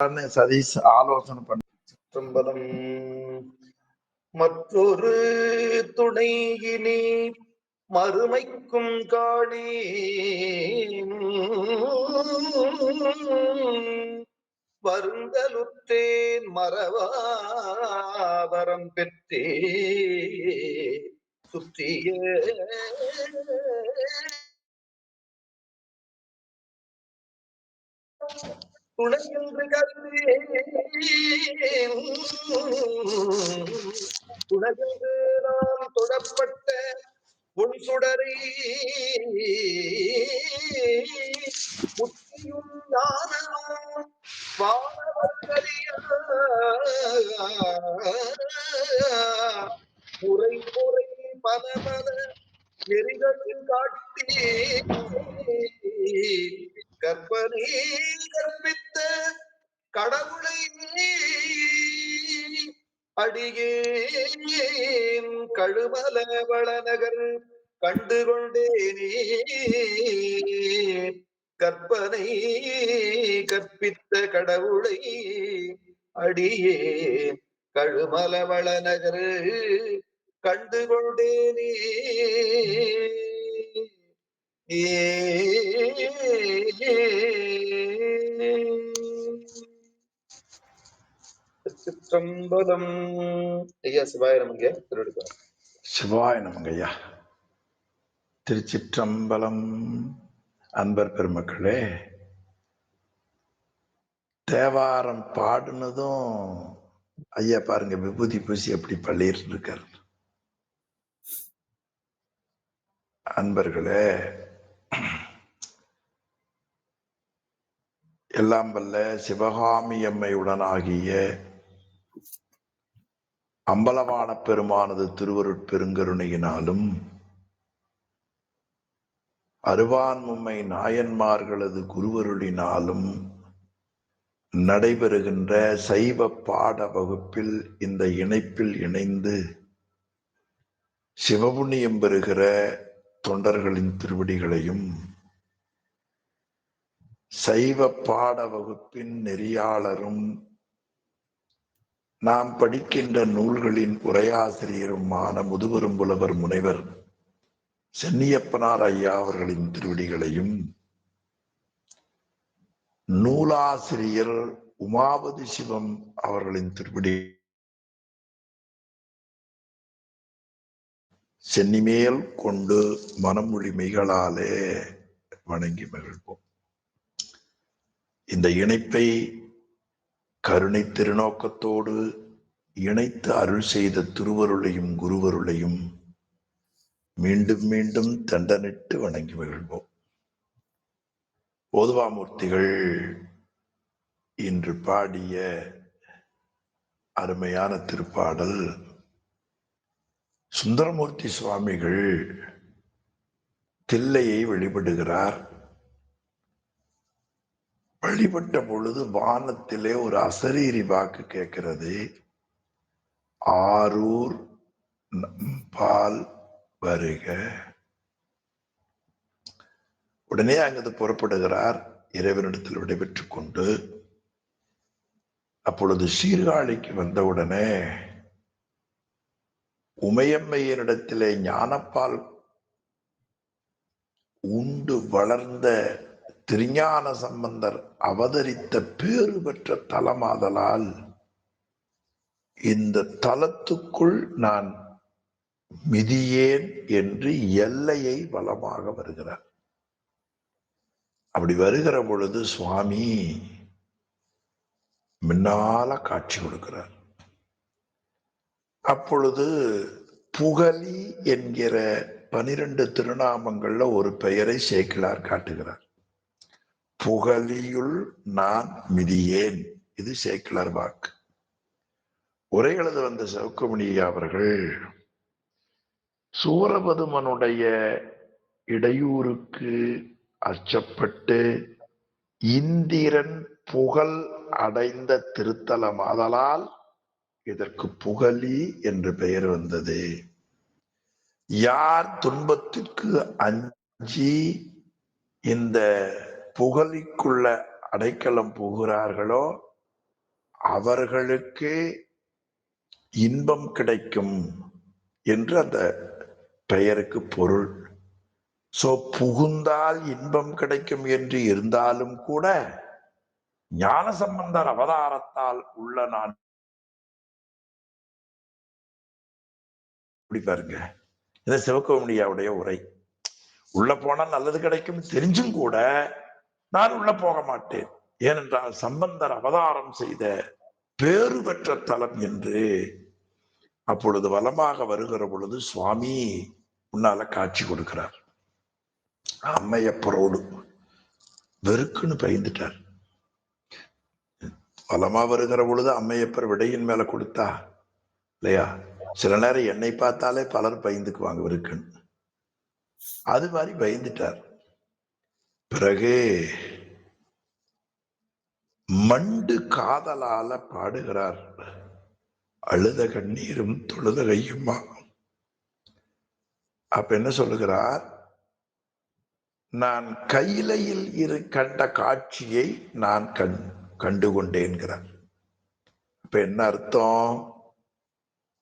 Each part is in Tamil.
சதீஷ் ஆலோசனை பண்ண சம்பதம் மற்றொரு துணையினி மறுமைக்கும் காணே வருந்தலுற்றேன் மறவாவரம் பெற்றே சுற்றிய துணையென்று துணையென்று நாம் தொடப்பட்ட உன் சுடரை முத்தியும் ஞானமும் வானவர்கறிய முறை முறை பல பல நெறிகளில் காட்டி கற்பனை கற்பித்த கடவுளை அடியேன் கழுமல வளநகர் கண்டுகொண்டேனே கற்பனை கற்பித்த கடவுளை அடியேன் கழுமல வளநகர் கண்டுகொண்டேனே சிற்றம்பலம். ஐயா சிவாய நமங்க. சிவாய நமங்க ஐயா. திருச்சிற்றம்பலம். அன்பர் பெருமக்களே, தேவாரம் பாடுனதும் ஐயா பாருங்க விபூதி பூசி எப்படி பள்ளியிட்டு இருக்காரு. அன்பர்களே, எல்லாம் வல்ல சிவகாமி அம்மையுடனாகிய அம்பலவான பெருமானது திருவருட்பெருங்கருணையினாலும் அருவான்மும்மை நாயன்மார்களது குருவருளினாலும் நடைபெறுகின்ற சைவ பாட வகுப்பில் இந்த இணைப்பில் இணைந்து சிவபுண்ணியம் பெறுகிற தொண்டர்களின் திருவடிகளையும் சைவ பாட வகுப்பின் நெறியாளரும் நாம் படிக்கின்ற நூல்களின் உரையாசிரியருமான முதுபெரும் புலவர் முனைவர் சென்னியப்பனார் ஐயா அவர்களின் திருவடிகளையும் நூலாசிரியர் உமாபதி சிவம் அவர்களின் திருவடி சென்னிமேல் கொண்டு மனமொழிமைகளாலே வணங்கி மகிழ்வோம். இந்த இணைப்பை கருணை திருநோக்கத்தோடு இணைத்து அருள் செய்த திருவருளையும் குருவருளையும் மீண்டும் மீண்டும் தண்டனிட்டு வணங்கி மகிழ்வோம். ஓதுவாமூர்த்திகள் இன்று பாடிய அருமையான திருப்பாடல் சுந்தரமூர்த்தி சுவாமிகள் தில்லையை வழிபடுகிறார். வழிபட்ட பொழுது வானத்திலே ஒரு அசரீரி வாக்கு கேட்கிறது. ஆரூர் பால் வருக. உடனே அங்கு புறப்படுகிறார் இறைவனிடத்தில் விடைபெற்றுக் கொண்டு. அப்பொழுது சீர்காழிக்கு வந்தவுடனே உமையம்மையினிடத்திலே ஞானப்பால் உண்டு வளர்ந்த திருஞான சம்பந்தர் அவதரித்த பேறு பெற்ற தலமாதலால் இந்த தலத்துக்குள் நான் மிதியேன் என்று எல்லையை வலமாக வருகிறார். அப்படி வருகிற பொழுது சுவாமி முன்னால காட்சி கொடுக்கிறார். அப்பொழுது புகலி என்கிற 12 திருநாமங்கள்ல ஒரு பெயரை சேக்கிழார் காட்டுகிறார். புகலியுள் நான் மிதியேன், இது சேக்கிழார் வாக்கு. உரை எழுத வந்த சிவக்குமணி அவர்கள் சூரபதுமனுடைய இடையூறுக்கு அச்சப்பட்டு இந்திரன் புகழ் அடைந்த திருத்தலமாதலால் இதற்கு புகலி என்று பெயர் வந்தது. யார் துன்பத்திற்கு அஞ்சி இந்த புகலிக்குள்ள அடைக்கலம் புகுகிறார்களோ அவர்களுக்கு இன்பம் கிடைக்கும் என்று அந்த பெயருக்கு பொருள். சோ புகுந்தால் இன்பம் கிடைக்கும் என்று இருந்தாலும் கூட ஞானசம்பந்தர் அவதாரத்தால் உள்ள நான் பாருங்க, இந்த சிவகோமணியாவுடைய உரை. உள்ள போனா நல்லது கிடைக்கும் தெரிஞ்சும் கூட நான் உள்ள போக மாட்டேன். ஏனென்றால் சம்பந்தர் அவதாரம் செய்த பேறு பெற்ற தலம் என்று. அப்பொழுது வலமாக வருகிற பொழுது சுவாமி முன்னால காட்சி கொடுக்கிறார். அம்மையப்பரோடு வெறுக்குன்னு பயந்துட்டார். வலமா வருகிற பொழுது அம்மையப்பர் விடையின் மேல கொடுத்தா இல்லையா, சில நேரம் என்னை பார்த்தாலே பலர் பயந்துக்குவாங்க வெறுக்குன்னு. அது மாதிரி பயந்துட்டார். பிறகு மண்டு காதலால பாடுகிறார், அழுத கண்ணீரும் தொழுத கையுமா. அப்ப என்ன சொல்லுகிறார், நான் கையிலையில் கண்ட காட்சியை நான் கண்டுகொண்டேன்கிறார். இப்ப என்ன அர்த்தம்,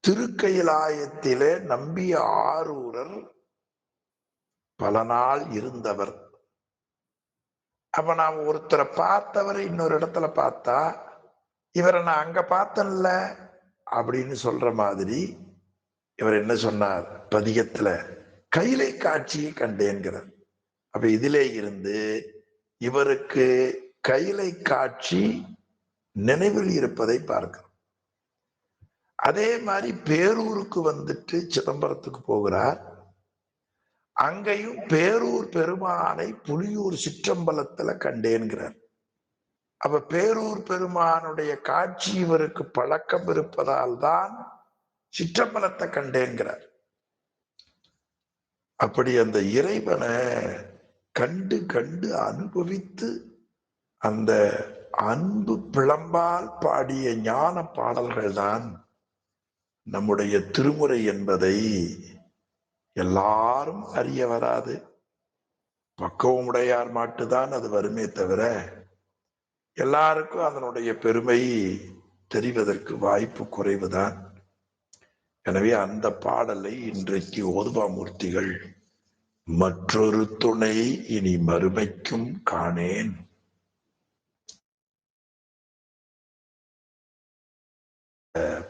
திருக்கையிலாயத்திலே நம்பிய ஆரூரர் பல நாள் இருந்தவர். அப்ப நான் ஒருத்தரை பார்த்தவரை இன்னொரு இடத்துல பார்த்தா இவரை நான் அங்க பார்த்தேன்ல அப்படின்னு சொல்ற மாதிரி இவர் என்ன சொன்னார் பதிகத்துல, கைலை காட்சியை கண்டேன்கிறார். அப்ப இதிலே இருந்து இவருக்கு கைலை காட்சி நினைவில் இருப்பதை பார்க்கிறோம். அதே மாதிரி பேரூருக்கு வந்துட்டு சிதம்பரத்துக்கு போகிறார். அங்கேயும் பேரூர் பெருமானை புலியூர் சிற்றம்பலத்துல கண்டேன்கிறார். அப்ப பேரூர் பெருமானுடைய காட்சி இவருக்கு பழக்கம் இருப்பதால் தான் சிற்றம்பலத்தை கண்டேன்கிறார். அப்படி அந்த இறைவனை கண்டு கண்டு அனுபவித்து அந்த அன்பு பிளம்பால் பாடிய ஞான பாடல்கள் தான் நம்முடைய திருமுறை என்பதை எல்லாரும் அறிய வராது. பக்குவமுடையார் மாட்டுதான் அது வருமே தவிர எல்லாருக்கும் அதனுடைய பெருமை தெரிவதற்கு வாய்ப்பு குறைவுதான். எனவே அந்த பாடலை இன்றைக்கு ஓதுவாமூர்த்திகள் மற்றொரு துணை இனி மறுமைக்கும் காணேன்.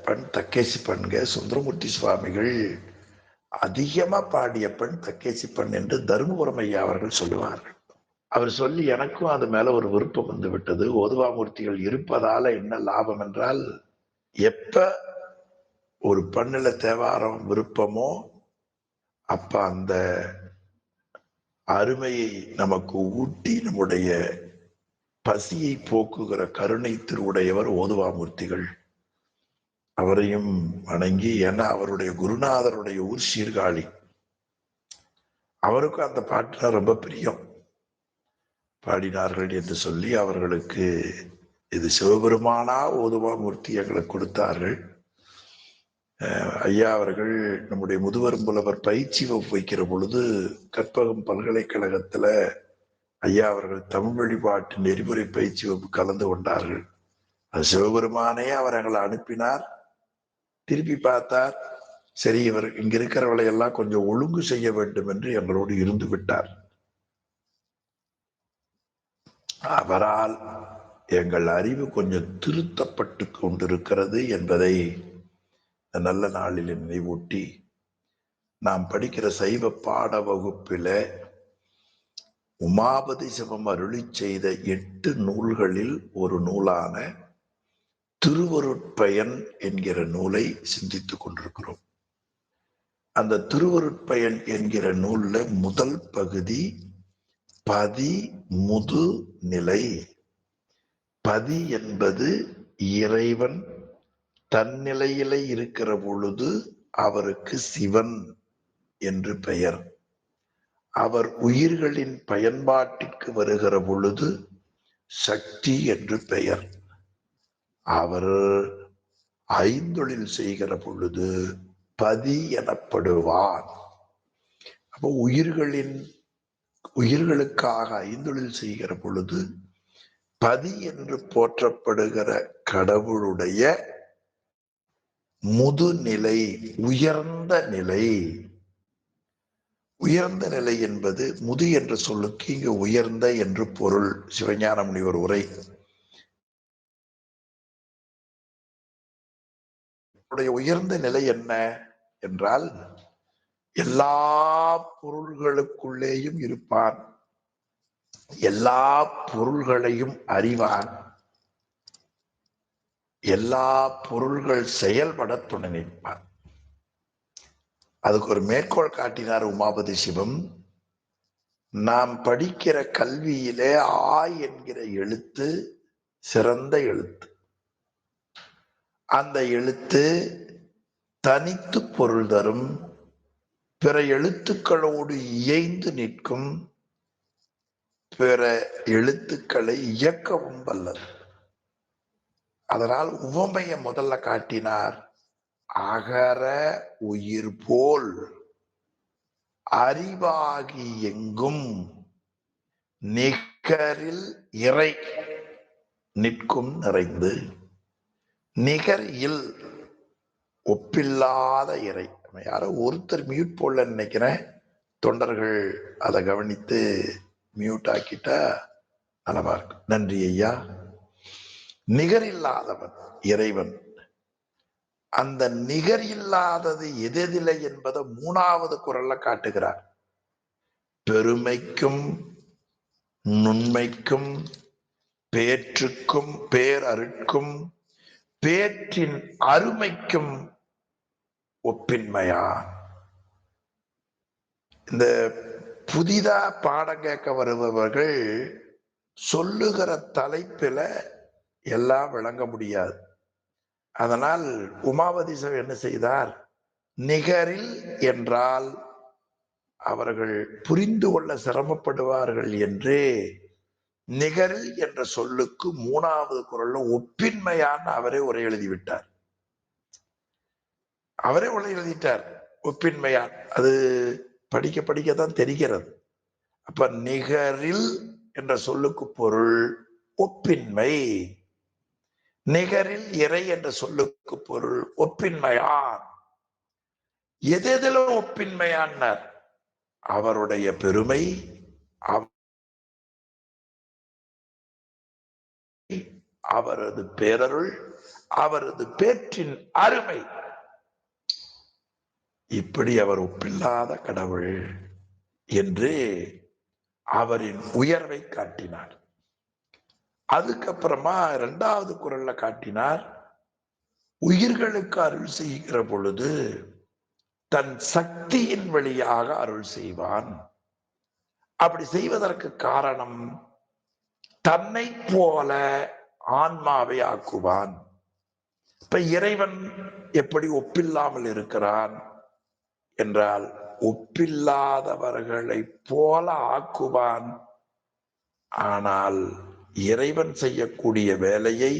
பண் தக்கேசி பண்க சுந்தரமூர்த்தி சுவாமிகள் அதிகமா பாடிய பெண் தக்கேசி பெண் என்று தருமபுரம் ஐயா அவர்கள் சொல்லுவார்கள். அவர் சொல்லி எனக்கும் அது மேல ஒரு விருப்பம் வந்து விட்டது. ஓதுவாமூர்த்திகள் இருப்பதால என்ன லாபம் என்றால், எப்ப ஒரு பண்ணில தேவாரம் விருப்பமோ அப்ப அந்த அருமையை நமக்கு ஊட்டி நம்முடைய பசியை போக்குகிற கருணை திருவுடையவர் ஓதுவாமூர்த்திகள். அவரையும் வணங்கி, ஏன்னா அவருடைய குருநாதருடைய ஊர் சீர்காழி, அவருக்கும் அந்த பாட்டுனா ரொம்ப பிரியம். பாடினார்கள் என்று சொல்லி அவர்களுக்கு இது சிவபெருமானா ஓதுவாமூர்த்தி எங்களுக்கு கொடுத்தார்கள். ஐயா அவர்கள் நம்முடைய முதுவர் புலவர் பயிற்சி வைக்கிற பொழுது கற்பகம் பல்கலைக்கழகத்துல ஐயா அவர்கள் தமிழ் வழிபாட்டு நெறிமுறை பயிற்சி வகுப்பு கலந்து கொண்டார்கள். அது சிவபெருமானே அவர் எங்களை அனுப்பினார். திருப்பி பார்த்தார், சரி இவர் இங்க இருக்கிறவளை எல்லாம் கொஞ்சம் ஒழுங்கு செய்ய வேண்டும் என்று எங்களோடு இருந்து விட்டார். அவரால் எங்கள் அறிவு கொஞ்சம் திருத்தப்பட்டு கொண்டிருக்கிறது என்பதை நல்ல நாளில் நினைவூட்டி, நாம் படிக்கிற சைவ பாட வகுப்பில உமாபதி சிவம் அருளி செய்த 8 நூல்களில் ஒரு நூலான திருவருட்பயன் என்கிற நூலை சிந்தித்துக் கொண்டிருக்கிறோம். அந்த திருவருட்பயன் என்கிற நூல்ல முதல் பகுதி பதி முது நிலை. பதி என்பது இறைவன் தன்னிலையில இருக்கிற பொழுது அவருக்கு சிவன் என்று பெயர். அவர் உயிர்களின் பயன்பாட்டிற்கு வருகிற பொழுது சக்தி என்று பெயர். அவர் ஐந்தொழில் செய்கிற பொழுது பதி எனப்படுவார். அப்போ உயிர்களுக்காக ஐந்தொழில் செய்கிற பொழுது பதி என்று போற்றப்படுகிற கடவுளுடைய முதுநிலை, உயர்ந்த நிலை. உயர்ந்த நிலை என்பது முது என்ற சொல்லுக்கு இங்கு உயர்ந்த என்று பொருள். சிவஞான முனிவர் உரை. உயர்ந்த நிலை என்ன என்றால், எல்லா பொருள்களுக்குள்ளேயும் இருப்பான், எல்லா பொருள்களையும் அறிவான், எல்லா பொருள்கள் செயல்பட துணை நிற்பான். அதுக்கு ஒரு மேற்கோள் காட்டினார் உமாபதி சிவம். நாம் படிக்கிற கல்வியிலே ஆ என்கிற எழுத்து சிறந்த எழுத்து. அந்த எழுத்து தனித்து பொருள் தரும், பிற எழுத்துக்களோடு இயைந்து நிற்கும், பிற எழுத்துக்களை இயக்கவும் வல்லது. அதனால் உவமையை முதல்ல காட்டினார். அகர உயிர் போல் அறிவாகி எங்கும் நிகரில் இறை நிற்கும் நிறைந்து. நிகர் இல், ஒப்பில்லாத இறை. யாரோ ஒருத்தர் மியூட் போடல நினைக்கிறேன். தொண்டர்கள் அதை கவனித்து மியூட் ஆக்கிட்டா நலமா இருக்கும். நன்றி ஐயா. நிகர் இல்லாதவன் இறைவன். அந்த நிகர் இல்லாதது எதிலை என்பதை 3வது குறள்ல காட்டுகிறார். பெருமைக்கும் நுண்மைக்கும் பேற்றுக்கும் பேரருட்கும் பேற்றின் அருமைக்கும் ஒப்பின்மையா. இந்த புதிதா பாடம் கேட்க வருபவர்கள் சொல்லுகிற தலைப்பில எல்லாம் விளங்க முடியாது. அதனால் உமாபதிசர் என்ன செய்தார்? நிகரில் என்றால் அவர்கள் புரிந்து கொள்ள சிரமப்படுவார்கள் என்று நிகரில் என்ற சொல்லுக்கு 3வது குறள்ல ஒப்பின்மையான அவரே உரை எழுதிவிட்டார். அவரே உரை எழுதிட்டார் ஒப்பின்மையான். அது படிக்க படிக்கத்தான் தெரிகிறது. அப்ப நிகரில் என்ற சொல்லுக்கு பொருள் ஒப்பின்மை. நிகரில் இறை என்ற சொல்லுக்கு பொருள் ஒப்பின்மையான். எதிலும் ஒப்பின்மையானார்? அவருடைய பெருமை, அவரது பேரருள், அவரது பேற்றின் அருமை. இப்படி அவர் ஒப்பில்லாத கடவுள் என்று அவரின் உயர்வை காட்டினார். அதுக்கப்புறமா 2வது குறள்ல காட்டினார், உயிர்களுக்கு அருள் செய்கிற பொழுது தன் சக்தியின் வழியாக அருள் செய்வான். அப்படி செய்வதற்கு காரணம், தன்னை போல ஆன்மாவை ஆக்குவான். இப்ப இறைவன் எப்படி ஒப்பில்லாமல் இருக்கிறான் என்றால், ஒப்பில்லாதவர்களை போல ஆக்குவான். ஆனால் இறைவன் செய்யக்கூடிய வேலையை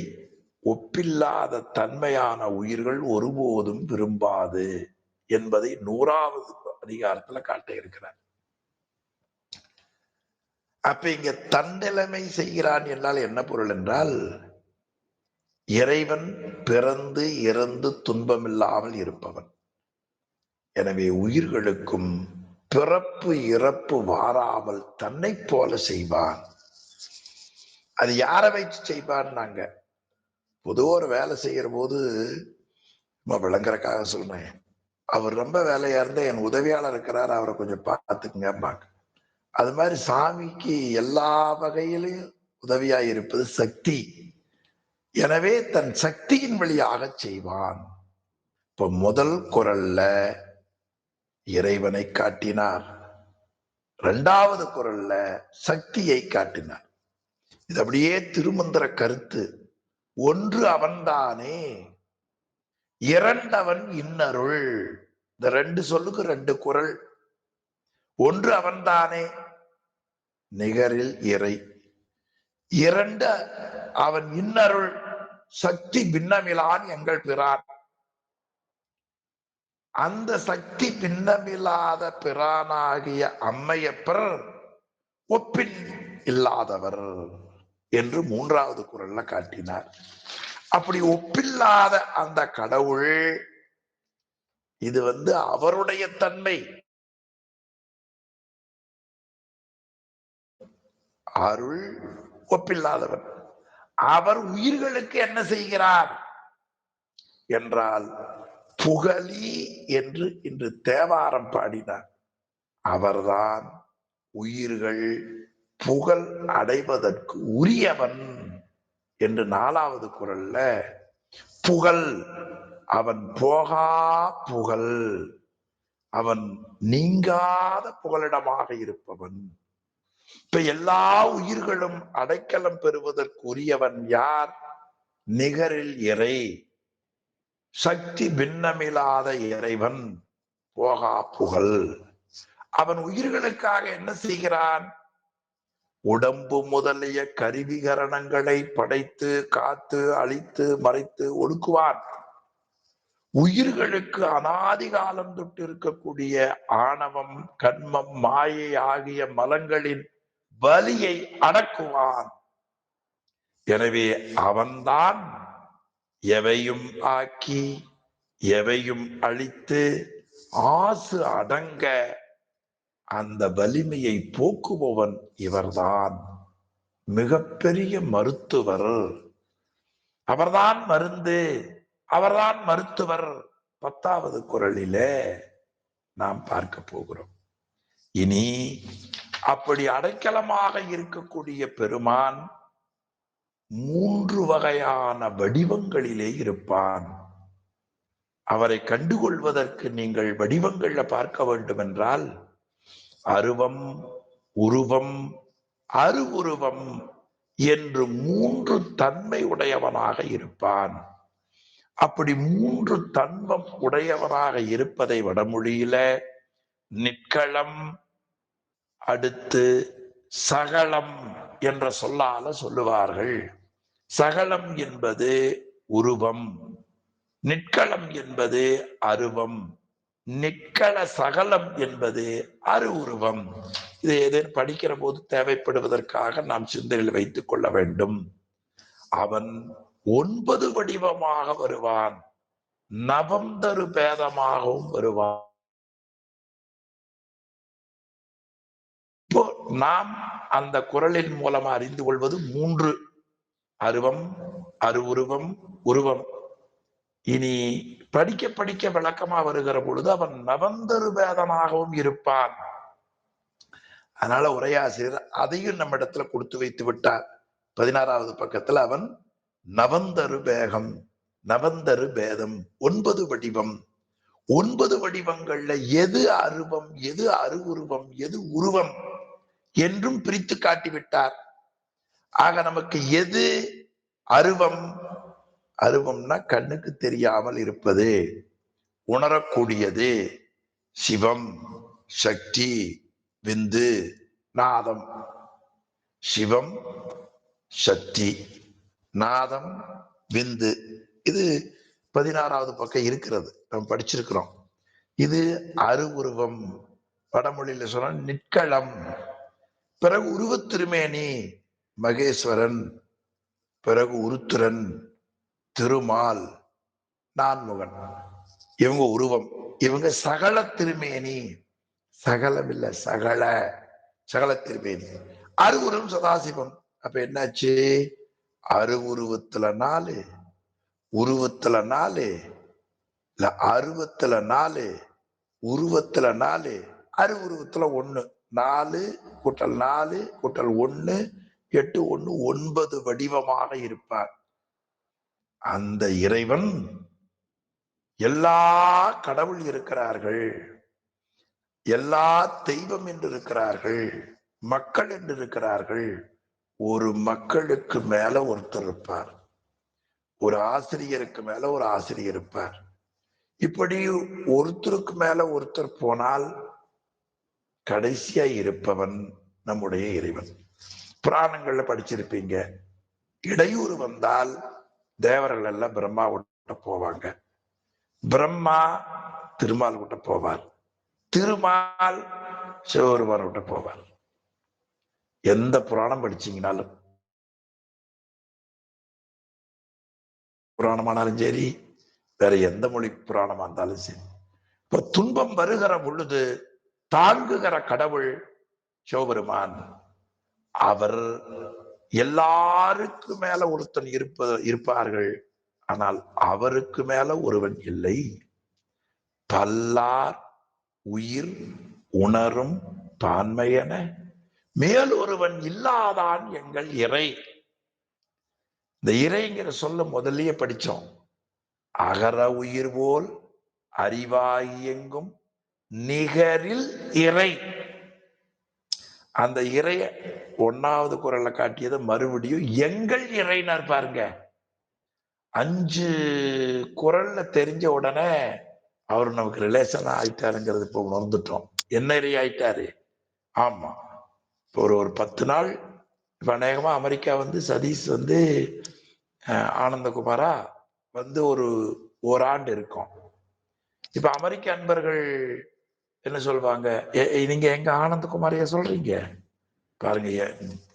ஒப்பில்லாத தன்மையான உயிர்கள் ஒருபோதும் விரும்பாது என்பதை 100வது அதிகாரத்துல காட்ட இருக்கிறார். அப்ப இங்க தன்னிலைமை செய்கிறான் என்றால் என்ன பொருள் என்றால், இறைவன் பிறந்து இறந்து துன்பமில்லாமல் இருப்பவன். எனவே உயிர்களுக்கும் பிறப்பு இறப்பு வாராமல் தன்னை போல செய்வான். அது யாரை வைத்து செய்வான்? நாங்க பொதுவா ஒரு வேலை செய்யற போது விளங்குறதுக்காக சொல்றேன், அவர் ரொம்ப வேலையா இருந்தா என் உதவியாளர் இருக்கிறார், அவரை கொஞ்சம் பார்த்துக்குங்க. அது மாதிரி சாமிக்கு எல்லா வகையிலும் உதவியா இருப்பது சக்தி. எனவே தன் சக்தியின் வழியாக செய்வான். இப்ப முதல் குறள்ல இறைவனை காட்டினார், 2வது குறள்ல சக்தியை காட்டினார். இது அப்படியே திருமந்திர கருத்து. ஒன்று அவன்தானே, இரண்டவன் இன்னருள். இந்த 2 சொல்லுக்கு 2 குறள். ஒன்று அவன்தானே, நிகரில் இறை. 2 அவன் இன்னருள், சக்தி பின்னமிலான் எங்கள் பிரான். அந்த சக்தி பின்னமில்லாத பிரானாகிய அம்மையப்பர் ஒப்பின் இல்லாதவர் என்று 3வது குறள்ல காட்டினார். அப்படி ஒப்பில்லாத அந்த கடவுள், இது அவருடைய தன்மை. அருள் ஒப்பில்லாதவர். அவர் உயிர்களுக்கு என்ன செய்கிறார் என்றால், புகழி என்று இன்று தேவாரம் பாடினார். அவர்தான் உயிர்கள் புகழ் அடைவதற்கு உரியவன் என்று 4வது குறள்ல, புகழ் அவன் போகா புகழ், அவன் நீங்காத புகலிடமாக இருப்பவன். இப்ப எல்லா உயிர்களும் அடைக்கலம் பெறுவதற்கு உரியவன் யார்? நிகரில் இறை, சக்தி பின்னமில்லாத இறைவன், போகா புகழ். அவன் உயிர்களுக்காக என்ன செய்கிறான்? உடம்பு முதலிய கருவிகரணங்களை படைத்து காத்து அழித்து மறைத்து ஒடுக்குவான். உயிர்களுக்கு அனாதி காலம் தொட்டு இருக்கக்கூடிய ஆணவம், கண்மம், மாயை ஆகிய மலங்களின் வலியை அடக்குவான். எனவே அவன்தான் எவையும் ஆக்கி எவையும் அழித்து ஆசு அடங்க அந்த வலிமையை போக்குபவன் இவர்தான். மிகப்பெரிய மருத்துவர், அவர்தான் மருந்து, அவர்தான் மருத்துவர். 10வது குறளிலே நாம் பார்க்க போகிறோம். இனி அப்படி அடைக்கலமாக இருக்கக்கூடிய பெருமான் 3 வகையான வடிவங்களிலே இருப்பான். அவரை கண்டுகொள்வதற்கு நீங்கள் வடிவங்கள்ல பார்க்க வேண்டும் என்றால், அருவம், உருவம், அருவுருவம் என்று 3 தன்மை உடையவனாக இருப்பான். அப்படி 3 தன்மம் உடையவனாக இருப்பதை வடமொழியில நிற்களம், அடுத்து சகலம் என்ற சொல்லால சொல்லுவார்கள். சகலம் என்பது உருவம், நிற்களம் என்பது அருவம், நிற்கள சகலம் என்பது அருவுருவம். இது ஏதேனும் படிக்கிற போது தேவைப்படுவதற்காக நாம் சிந்தையில் வைத்துக் கொள்ள வேண்டும். அவன் 9 வடிவமாக வருவான், நவந்தரு பேதமாகவும் வருவான். இப்போ நாம் அந்த குறளின் மூலமா அறிந்து கொள்வது 3: அருவம், அருவுருவம், உருவம். இனி படிக்க படிக்க விளக்கமா வருகிற பொழுது அவன் நவந்தரு பேதனாகவும் இருப்பான். அதனால உரையாசிரியர் அதையும் நம்ம இடத்துல கொடுத்து வைத்து விட்டார். 16வது பக்கத்துல அவன் நவந்தரு பேகம், நவந்தரு பேதம், 9 வடிவம். 9 வடிவங்கள்ல எது அருவம், எது அருவுருவம், எது உருவம் என்றும் பிரித்து காட்டிவிட்டார். ஆக நமக்கு எது அருவம்? அருவம்னா கண்ணுக்கு தெரியாமல் இருப்பது, உணரக்கூடியது. சிவம், சக்தி, விந்து, நாதம். சிவம், சக்தி, நாதம், விந்து. இது 16வது பக்கம் இருக்கிறது, நம்ம படிச்சிருக்கிறோம். இது அருவுருவம். வடமொழியில சொன்ன நிற்களம். பிறகு உருவத்திருமேனி, மகேஸ்வரன், பிறகு உருத்திரன், திருமால், நான்முகன், இவங்க உருவம். இவங்க சகல திருமேனி, சகலம் இல்ல சகல, சகல திருமேனி. அருவுருவம் சதாசிவம். அப்ப என்னாச்சு? அருவுருவத்துல 4, உருவத்துல 4, இல்ல அருவத்துல 4, உருவத்துல 4, அருவுருவத்துல 1. 4 கூட்டல் 4 கூட்டல் 1 8 1 9 வடிவமாக இருப்பார். அந்த இறைவன் எல்லா கடவுள் இருக்கிறார்கள், எல்லா தெய்வம் என்று இருக்கிறார்கள், மக்கள் என்று இருக்கிறார்கள். ஒரு மக்களுக்கு மேல ஒருத்தர் இருப்பார், ஒரு ஆசிரியருக்கு மேல ஒரு ஆசிரியர் இருப்பார். இப்படி ஒருத்தருக்கு மேல ஒருத்தர் போனால் கடைசியா இருப்பவன் நம்முடைய இறைவன். புராணங்கள்ல படிச்சிருப்பீங்க, இடையூறு வந்தால் தேவர்கள் எல்லாம் பிரம்மா விட்ட போவாங்க, பிரம்மா திருமால் விட்ட போவார், திருமால் சிவபெருமான் விட்ட போவார். எந்த புராணம் படிச்சீங்கனாலும் புராணமானாலும் சரி, வேற எந்த மொழி புராணமா இருந்தாலும் சரி, இப்ப துன்பம் வருகிற பொழுது தாங்குகிற கடவுள் சிவபெருமான். அவர் எல்லாருக்கு மேல ஒருத்தன் இருப்பார்கள். ஆனால் அவருக்கு மேல ஒருவன் இல்லை. பல்லார் உயிர் உணரும் பான்மையென மேல் ஒருவன் இல்லாதான் எங்கள் இறை. இந்த இறைங்கிற சொல்ல முதல்லயே படிச்சோம். அகர உயிர் போல் அறிவாய் எங்கும் நிகரில் இறை. அந்த இறைய 1வது குறள்ல காட்டியது மறுபடியும் எங்கள் இறைனார் பாருங்க. 5 குறள்ல தெரிஞ்ச உடனே அவர் நமக்கு ரிலேஷன் ஆயிட்டாருங்கிறது இப்ப உணர்ந்துட்டோம். என்ன இறை ஆயிட்டாரு? ஆமா. இப்போ ஒரு 10 நாள் இப்ப அநேகமா அமெரிக்கா வந்து சதீஷ் வந்து ஆனந்தகுமாரா வந்து ஒரு ஓராண்டு இருக்கும். இப்ப அமெரிக்க அன்பர்கள் என்ன சொல்வாங்க, நீங்க எங்க ஆனந்தகுமாரையா சொல்றீங்க? பாருங்க,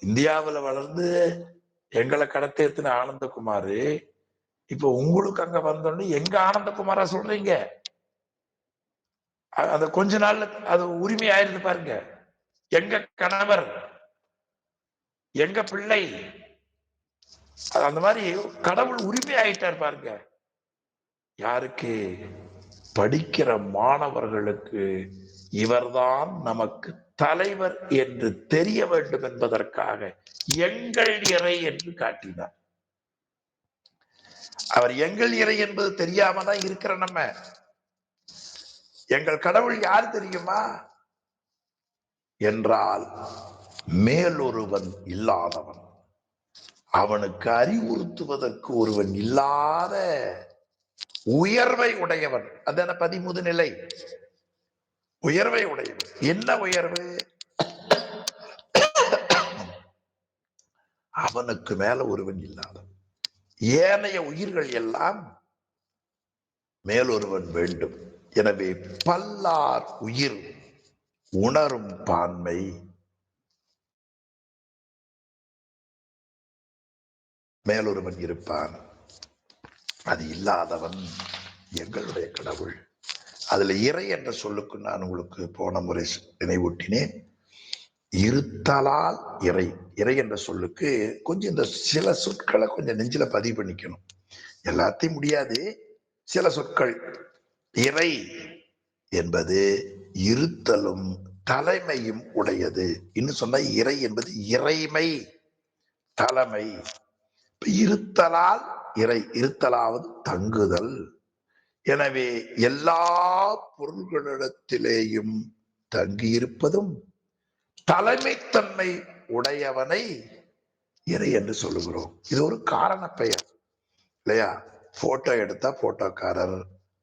இந்தியாவுல வளர்ந்து எங்களை கடத்தேத்தின ஆனந்தகுமார் இப்ப உங்களுக்கு அங்க வந்தோன்னு எங்க ஆனந்தகுமாரா சொல்றீங்க? அது கொஞ்ச நாள்ல அது உரிமை ஆயிருது பாருங்க. எங்க கணவர், எங்க பிள்ளை, அந்த மாதிரி கடவுள் உரிமை ஆயிட்டார் பாருங்க. யாருக்கு? படிக்கிற மாணவர்களுக்கு இவர்தான் நமக்கு தலைவர் என்று தெரிய வேண்டும் என்பதற்காக எங்கள் இறை என்று காட்டினார். அவர் எங்கள் இறை என்பது தெரியாம தான் இருக்கிற நம்ம. எங்கள் கடவுள் யார் தெரியுமா என்றால் மேலொருவன் இல்லாதவன், அவனுக்கு அறிவுறுத்துவதற்கு ஒருவன் இல்லாத உயர்வை உடையவன். அதன 13 நிலை உயர்வை உடையவன். என்ன உயர்வு? அவனுக்கு மேல ஒருவன் இல்லாதவன். ஏனைய உயிர்கள் எல்லாம் மேலொருவன் வேண்டும். எனவே பல்லார் உயிர் உணரும் பான்மை மேலொருவன் இருப்பான். அது இல்லாதவன் எங்களுடைய கடவுள். அதுல இறை என்ற சொல்லுக்கு நான் உங்களுக்கு போன முறை நினைவூட்டினேன். இருத்தலால் இறை. இறை என்ற சொல்லுக்கு கொஞ்சம் இந்த சில சொற்களை கொஞ்சம் நெஞ்சில பதிவு பண்ணிக்கணும். எல்லாத்தையும் முடியாது. சில சொற்கள். இறை என்பது இருத்தலும் தலைமையும் உடையது. இன்னும் சொன்னா இறை என்பது இறைமை, தலைமை. இருத்தலால் இறை. இருத்தலாவது தங்குதல். எனவே எல்லா பொருள்களிடத்திலேயும் தங்கியிருப்பதும் தலைமைத்தன்மை உடையவனை இறை என்று சொல்லுகிறோம். இது ஒரு காரண பெயர் இல்லையா? போட்டோ எடுத்தா போட்டோக்காரர்,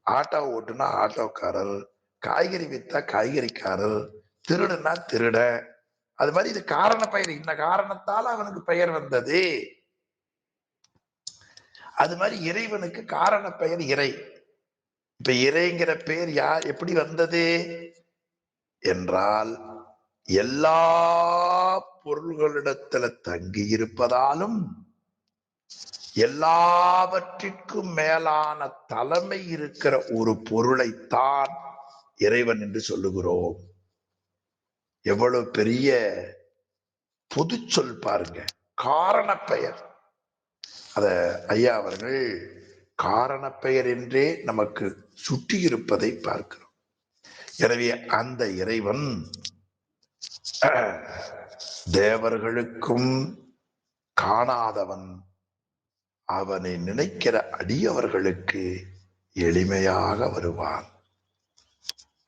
ஆட்டோ ஓட்டுனா ஆட்டோக்காரர், காய்கறி வித்தா காய்கறிக்காரர், திருடுனா திருட. அது மாதிரி இது காரண பெயர். இந்த காரணத்தால் அவனுக்கு பெயர் வந்தது. அது மாதிரி இறைவனுக்கு காரண பெயர் இறை. இப்ப இறைங்கிற பெயர் யார் எப்படி வந்தது என்றால் எல்லா பொருள்களிடத்துல தங்கி இருப்பதாலும் எல்லாவற்றிற்கும் மேலான தலைமை இருக்கிற ஒரு பொருளைத்தான் இறைவன் என்று சொல்லுகிறோம். எவ்வளவு பெரிய பொது சொல் பாருங்க. காரண பெயர். அத ஐயா அவர்கள் காரண பெயர் என்றே நமக்கு சுட்டி இருப்பதை பார்க்கிறோம். எனவே அந்த இறைவன் தேவர்களுக்கும் காணாதவன். அவனை நினைக்கிற அடியவர்களுக்கு எளிமையாக வருவான்.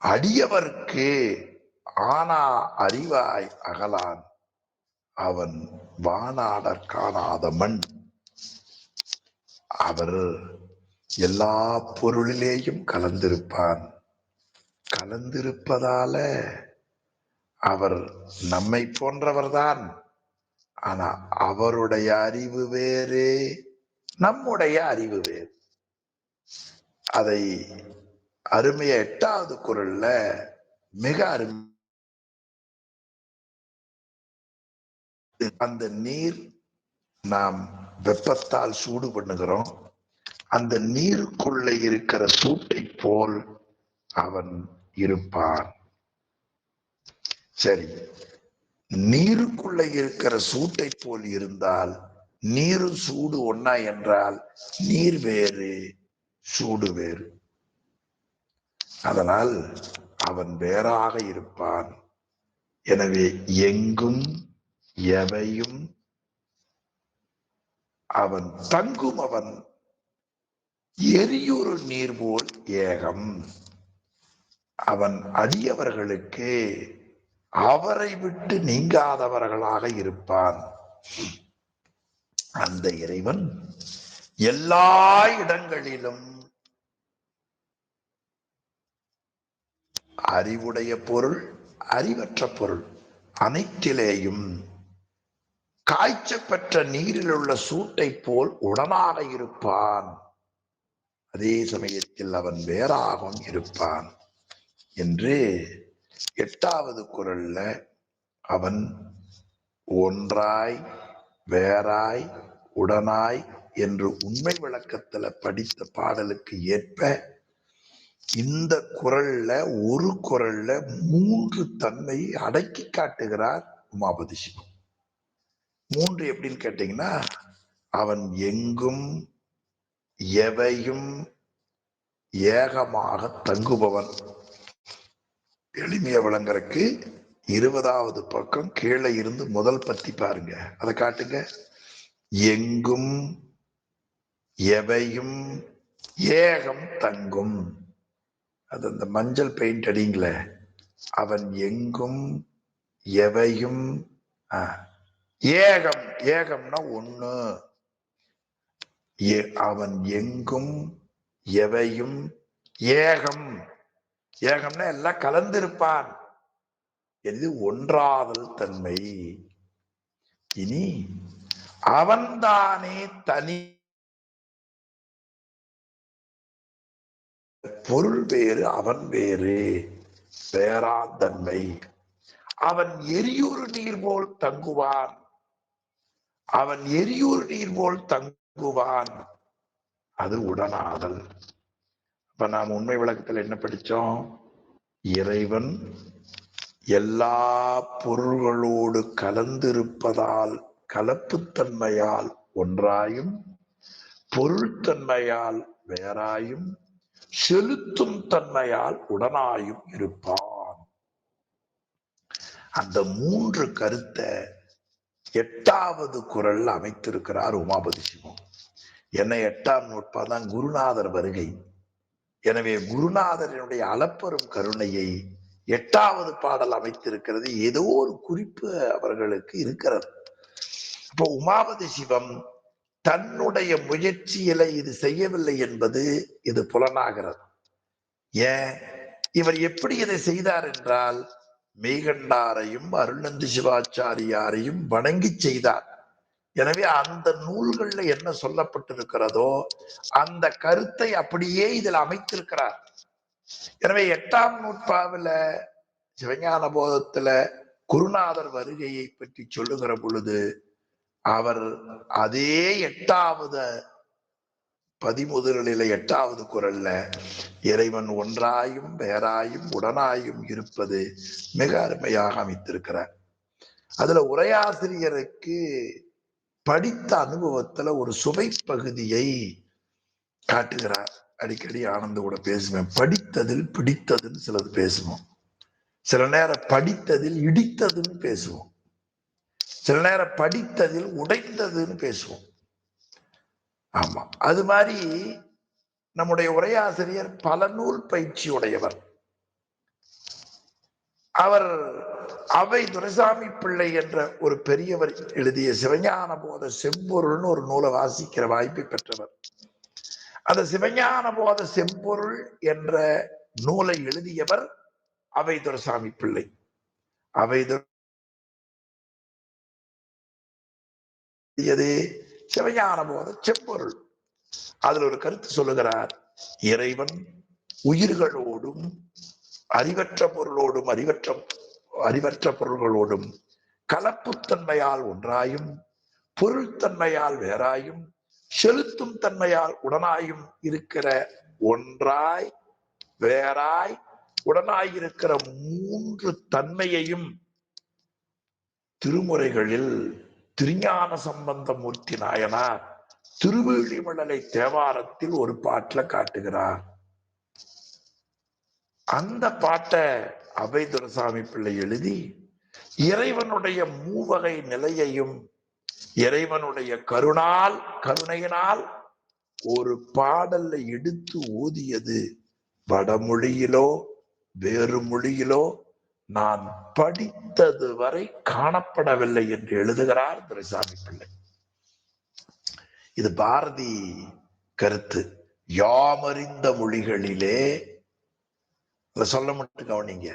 அடியவர்க்கு ஆனா அறிவாய் அகலான். அவன் வானாடற் காணாத மண். அவர் எல்லா பொருளிலேயும் கலந்திருப்பான். கலந்திருப்பதால அவர் நம்மை போன்றவர்தான். ஆனா அவருடைய அறிவு வேறு, நம்முடைய அறிவு வேறு. அதை அருமைய 8வது குறள்ல மிக அருமை. அந்த நீர் நாம் வெப்பத்தால் சூடு பண்ணுகிறோம். அந்த நீருக்குள்ள இருக்கிற சூட்டை போல் அவன் இருப்பான். சரி, நீருக்குள்ள இருக்கிற சூட்டை போல் இருந்தால் நீரு சூடு ஒன்னா என்றால் நீர் வேறு சூடு வேறு. அதனால் அவன் வேறாக இருப்பான். எனவே எங்கும் எவையும் அவன் தங்கும். அவன் எரியுறு நீர் போல் ஏகம். அவன் அடியவர்களுக்கு அவரை விட்டு நீங்காதவர்களாக இருப்பான். அந்த இறைவன் எல்லா இடங்களிலும் அறிவுடைய பொருள், அறிவற்ற பொருள் அனைத்திலேயும் காய்ச்ச பெற்ற நீரில் உள்ள சூட்டை போல் உடனாக இருப்பான். அதே சமயத்தில் அவன் வேறாகவும் இருப்பான் என்று 8வது குறள்ல அவன் ஒன்றாய் வேறாய் உடனாய் என்று உண்மை விளக்கத்துல படித்த பாடலுக்கு ஏற்ப இந்த குறள்ல ஒரு குறள்ல 3 தன்மையை அடக்கி காட்டுகிறார் உமாபதி சிவம். 3 எப்படின்னு கேட்டீங்கன்னா, அவன் எங்கும் எவையும் ஏகமாக தங்குபவன். எளிமைய விளங்குறதுக்கு 20வது பக்கம் கீழே இருந்து முதல் பத்தி பாருங்க, அதை காட்டுங்க. எங்கும் எவையும் ஏகம் தங்கும். அது அந்த மஞ்சள் பெயிண்ட் அடிங்கள. அவன் எங்கும் எவையும் ஏகம், ஏகம்னா ஒண்ணு. அவன் எங்கும் எவையும் ஏகம், ஏகம்னா எல்லாம் கலந்திருப்பான். இது ஒன்றாதல் தன்மை. இனி அவன்தானே தனி, பொருள் வேறு அவன் வேறு, வேறாந்தன்மை. அவன் எரியுறு நீர் போல் தங்குவான். அவன் எரியுறு நீர் போல் தங்குவான். அது உடனாதல். இப்ப நாம் உண்மை விளக்கத்தில் என்ன படிச்சோம்? இறைவன் எல்லா பொருள்களோடு கலந்திருப்பதால், கலப்புத்தன்மையால் ஒன்றாயும், பொருள்தன்மையால் வேறாயும், செலுத்தும் தன்மையால் உடனாயும் இருப்பான். அந்த 3 கருத்தை 8வது குறள் அமைத்திருக்கிறார் உமாபதி சிவம். என்ன 8ஆம் நூற்பாதான் குருநாதர் வருகை. எனவே குருநாதரினுடைய அளப்பெரும் கருணையை 8வது பாடல் அமைத்திருக்கிறது. ஏதோ ஒரு குறிப்பு அவர்களுக்கு இருக்கிறது. இப்போ உமாபதி சிவம் தன்னுடைய முயற்சியில இது செய்யவில்லை என்பது இது புலனாகிறது. ஏன் இவர் எப்படி இதை செய்தார் என்றால், மெய்கண்டாரையும் அருள்நந்தி சிவாச்சாரியாரையும் வணங்கி செய்தார். எனவே அந்த நூல்கள்ல என்ன சொல்லப்பட்டிருக்கிறதோ அந்த கருத்தை அப்படியே இதில் அமைத்திருக்கிறார். எனவே 8ஆம் நூற்பாவில சிவஞான போதத்துல குருநாதர் வருகையை பற்றி சொல்லுகிற பொழுது அவர் அதே 8வது பதிமுதலில 8வது குறள்ல இறைவன் ஒன்றாயும் வேறாயும் உடனாயும் இருப்பது மிக அருமையாக அமைத்திருக்கிறார். அதுல உரையாசிரியருக்கு படித்த அனுபவத்துல ஒரு சுவை பகுதியை காட்டுகிறார். அடிக்கடி ஆனந்த கூட பேசுவேன். படித்ததில் பிடித்ததுன்னு சிலது பேசுவோம், சில நேரம் படித்ததில் இடித்ததுன்னு பேசுவோம், சில நேரம் படித்ததில் உடைந்ததுன்னு பேசுவோம். ஆமா, அது மாதிரி நம்முடைய உரையாசிரியர் பல நூல் பயிற்சி உடையவர். அவர் அவை துரைசாமி பிள்ளை என்ற ஒரு பெரியவர் எழுதிய சிவஞான போத செம்பொருள்னு ஒரு நூலை வாசிக்கிற வாய்ப்பை பெற்றவர். அந்த சிவஞான போத செம்பொருள் என்ற நூலை எழுதியவர் அவை துரைசாமி பிள்ளை. அவை சிவஞான போத செம்பொருள். அதுல ஒரு கருத்து சொல்லுகிறார். இறைவன் உயிர்களோடும் அறிவற்ற பொருளோடும் அறிவற்ற பொருள்களோடும் கலப்புத்தன்மையால் ஒன்றாயும் பொருள்தன்மையால் வேறாயும் செலுத்தும் தன்மையால் உடனாயும் இருக்கிற ஒன்றாய் வேறாய் உடனாயிருக்கிற மூன்று தன்மையையும் திருமுறைகளில் திருஞான சம்பந்தமூர்த்தி நாயனார் திருவேழிமலை தேவாரத்தில் ஒரு பாட்டுல காட்டுகிறார். அந்த பாட்டை அபை துரைசாமி பிள்ளை எழுதி இறைவனுடைய மூவகை நிலையையும் இறைவனுடைய கருணையினால் ஒரு பாடல்ல எடுத்து ஓதியது வடமொழியிலோ வேறு மொழியிலோ நான் படித்தது வரை காணப்படவில்லை என்று எழுதுகிறார் துரைசாமி பிள்ளை. இது பாரதி கருத்து. யாமறிந்த மொழிகளிலே சொல்ல மட்டும் கவனிங்க,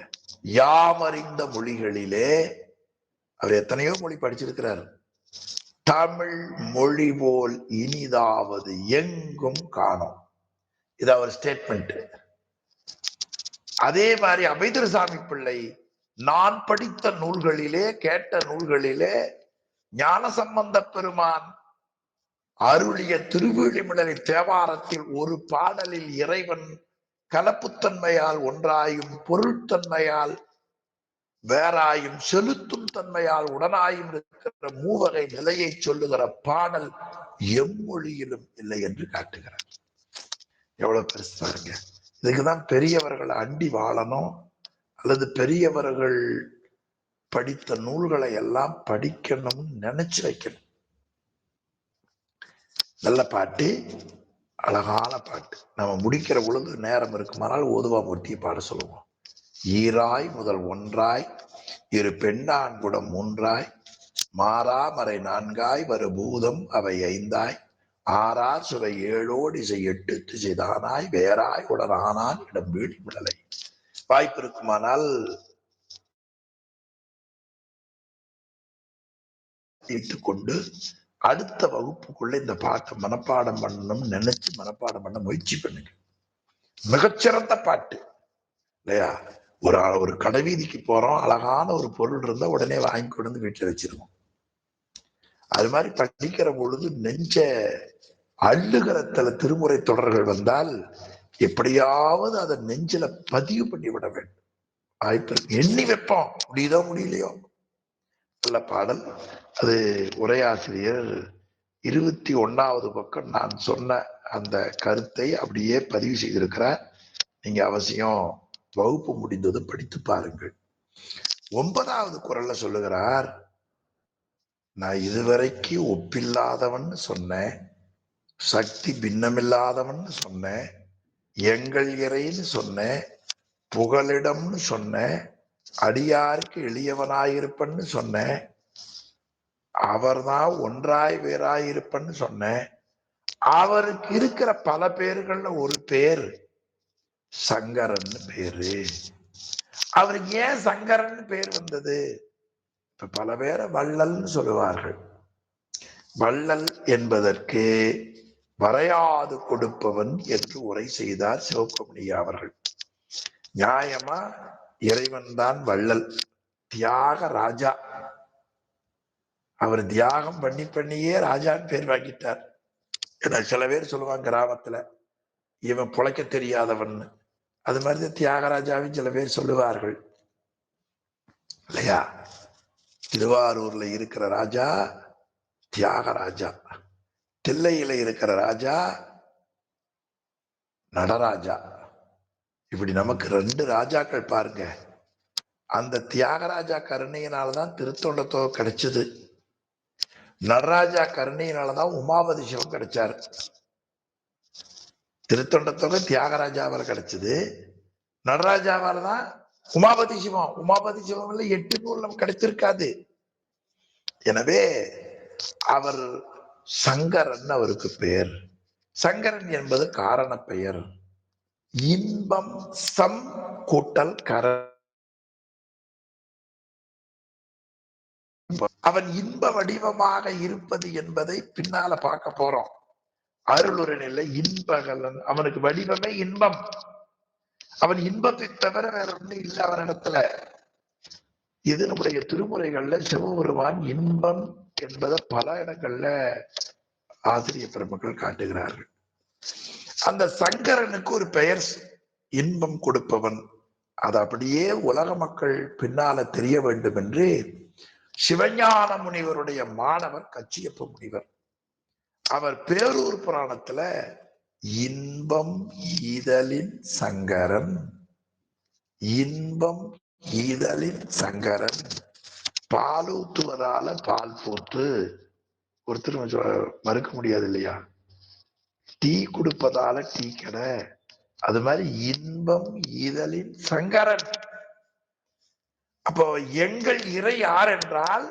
யாமறிந்த மொழிகளிலே அவர் எத்தனையோ மொழி படிச்சிருக்கிறார். தமிழ் மொழி போல் இனிதாவது எங்கும் காணோம். இது அவர் ஸ்டேட்மெண்ட். அதே மாதிரி அபை துரைசாமி பிள்ளை நான் படித்த நூல்களிலே கேட்ட நூல்களிலே ஞானசம்பந்த பெருமான் அருளிய திருவேழிமலை தேவாரத்தில் ஒரு பாடலில் இறைவன் கலப்புத்தன்மையால் ஒன்றாயும் பொருள்தன்மையால் வேறாயும் செலுத்தும் தன்மையால் உடனாயும் இருக்கிற மூவகை நிலையை சொல்லுகிற பாடல் எம்மொழியிலும் இல்லை என்று காட்டுகிறார். எவ்வளவு பெருசு பாருங்க. இதுக்குதான் பெரியவர்கள் அண்டி வாழணும், அல்லது பெரியவர்கள் படித்த நூல்களை எல்லாம் படிக்கணும்னு நினைச்சு வைக்கணும். நல்ல பாட்டு, அழகான பாட்டு. நம்ம முடிக்கிற பொழுது நேரம் இருக்குமானால் ஓதுவா மூர்த்தியை பாட சொல்லுவோம். ஈராய் முதல் ஒன்றாய் இரு பெண்ணான்குடம் மூன்றாய் மாறாமறை நான்காய் வரு பூதம் அவை ஐந்தாய் ஆறார் சுவை ஏழோடு இசை எட்டு திசைதானாய் வேறாய் உடனானான் இடம் வீழ் விடலை. வாய்ப்பு இருக்குமானால் கொண்டு அடுத்த வகுப்புக்குள்ள இந்த பாட்டை மனப்பாடம் பண்ணணும்னு நினைச்சு மனப்பாடம் பண்ண முயற்சி பண்ணுங்க. மிகச்சிறந்த பாட்டு இல்லையா? ஒரு கடைவீதிக்கு போறோம், அழகான ஒரு பொருள் இருந்தா உடனே வாங்கி கொண்டு வந்து வீட்டுல வச்சிருவோம். அது மாதிரி படிக்கிற பொழுது நெஞ்ச அள்ளுகிற திருமுறை தொடர்கள் வந்தால் எப்படியாவது அதை நெஞ்சில பதிவு பண்ணி விட வேண்டும். வாய்ப்பு எண்ணி வைப்போம், முடியுதோ முடியலையோ. நல்ல பாடல். அது உரையாசிரியர் 21வது பக்கம் நான் சொன்ன அந்த கருத்தை அப்படியே பதிவு செய்திருக்கிறார். நீங்க அவசியம் வகுப்பு முடிந்தது படித்து பாருங்கள். 9வது குறள்ல சொல்லுகிறார், நான் இதுவரைக்கும் ஒப்பில்லாதவன் சொன்னேன், சக்தி பின்னமில்லாதவன் சொன்னேன், எங்கள் இறைன்னு சொன்னேன், புகலிடம்னு சொன்னேன், அடியாருக்கு எளியவனாயிருப்பன்னு சொன்னேன், அவர்தான் ஒன்றாய் வேறாயிருப்பன்னு சொன்னேன். அவருக்கு இருக்கிற பல பேர்கள்ல ஒரு பேர் சங்கரன் பேரு. அவருக்கு ஏன் சங்கரன் பேர் வந்தது? இப்ப பல பேரை வள்ளல்னு சொல்லுவார்கள். வள்ளல் என்பதற்கு வரையாது கொடுப்பவன் என்று உரை செய்தார் சிவகோமணியா அவர்கள். நியாயமா இறைவன் தான் வள்ளல், தியாக ராஜா. அவர் தியாகம் பண்ணியே ராஜான்னு பேர் வாங்கிட்டார். சில பேர் சொல்லுவாங்க கிராமத்துல, இவன் புழைக்க தெரியாதவன். அது மாதிரி தியாகராஜாவின் சில பேர் சொல்லுவார்கள் இல்லையா? திருவாரூர்ல இருக்கிற ராஜா தியாகராஜா, தில்லையில இருக்கிற ராஜா நடராஜா. இப்படி நமக்கு 2 ராஜாக்கள் பாருங்க. அந்த தியாகராஜா கருணையினாலதான் திருத்தொண்டத்தோ கிடைச்சது. நடராஜா கருணையினாலதான் உமாபதி சிவம் கிடைச்சாரு. திருத்தொண்டத்தொகை தியாகராஜாவால் கிடைச்சது, நடராஜாவால தான் உமாபதி சிவம். உமாபதி சிவம் 8 நூல் நமக்கு கிடைச்சிருக்காது. எனவே அவர் சங்கரன் அவருக்கு பெயர். சங்கரன் என்பது காரண பெயர். இன்பம் சம் கூட்டல் கர. அவன் இன்ப வடிவமாக இருப்பது என்பதை பின்னால பார்க்க போறோம். அருளுரை நிலை இன்பகலன், அவனுக்கு வடிவமே இன்பம். அவன் இன்பத்தை தவிர வேற ஒண்ணு இல்லை அவனிடத்துல. இது நம்முடைய திருமுறைகள்ல சிவபெருமான் இன்பம் என்பதை பல இடங்கள்ல ஆசிரிய பெருமக்கள் காட்டுகிறார்கள். அந்த சங்கரனுக்கு ஒரு பெயர், இன்பம் கொடுப்பவன். அது அப்படியே உலக மக்கள் பின்னால தெரிய வேண்டும் என்று சிவஞான முனிவருடைய மாணவர் கச்சியப்ப முனிவர், அவர் பேரூர் புராணத்துல இன்பம் ஈதலின் சங்கரன், இன்பம் ஈதலின் சங்கரன், பாலூத்துவதால பால் போட்டு, ஒருத்தர் மறுக்க முடியாது இல்லையா, டீ கொடுப்பதால டீ கடை, அது மாதிரி இன்பம் ஈதலின் சங்கரன். அப்போ எங்கள் இறை யார் என்றால்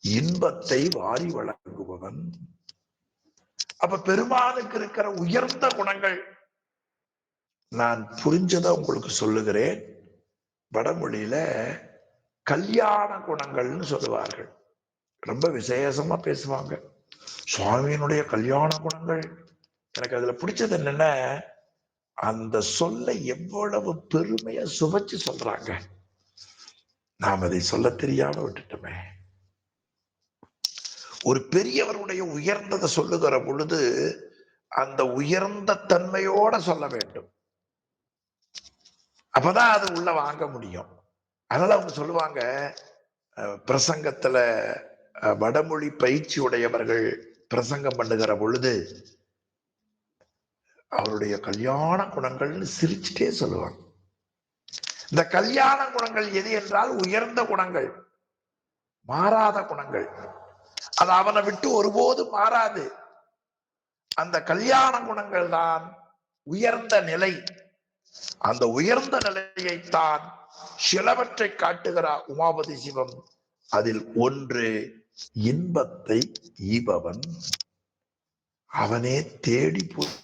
இன்பத்தை வாரி வழங்குபவன். அப்ப பெருமானுக்கு இருக்கிற உயர்ந்த குணங்கள் நான் புரிஞ்சதை உங்களுக்கு சொல்லுகிறேன். வடமொழியில கல்யாண குணங்கள்னு சொல்லுவார்கள். ரொம்ப விசேஷமா பேசுவாங்க. சுவாமியினுடைய கல்யாண குணங்கள். எனக்கு அதுல பிடிச்சது என்னன்னா, அந்த சொல்லை எவ்வளவு பெருமையா சுவைச்சு சொல்றாங்க. நாம் அதை சொல்ல தெரியாம விட்டுட்டோமே. ஒரு பெரியவருடைய உயர்ந்ததை சொல்லுகிற பொழுது அந்த உயர்ந்த தன்மையோட சொல்ல வேண்டும். அப்பதான் அது உள்ள வாங்க முடியும். அதனால அவங்க சொல்லுவாங்க, பிரசங்கத்துல வடமொழி பயிற்சி உடையவர்கள் பிரசங்கம் பண்ணுகிற பொழுது அவருடைய கல்யாண குணங்கள்னு சிரிச்சுட்டே சொல்லுவாங்க. இந்த கல்யாண குணங்கள் எது என்றால் உயர்ந்த குணங்கள், மாறாத குணங்கள். அது அவனை விட்டு ஒருபோது மாறாது. அந்த கல்யாண குணங்கள் தான் உயர்ந்த நிலை. அந்த உயர்ந்த நிலையைத்தான் சிலவற்றை காட்டுகிறார் உமாபதி சிவம். அதில் ஒன்று இன்பத்தை ஈபவன். அவனே தேடி போய்,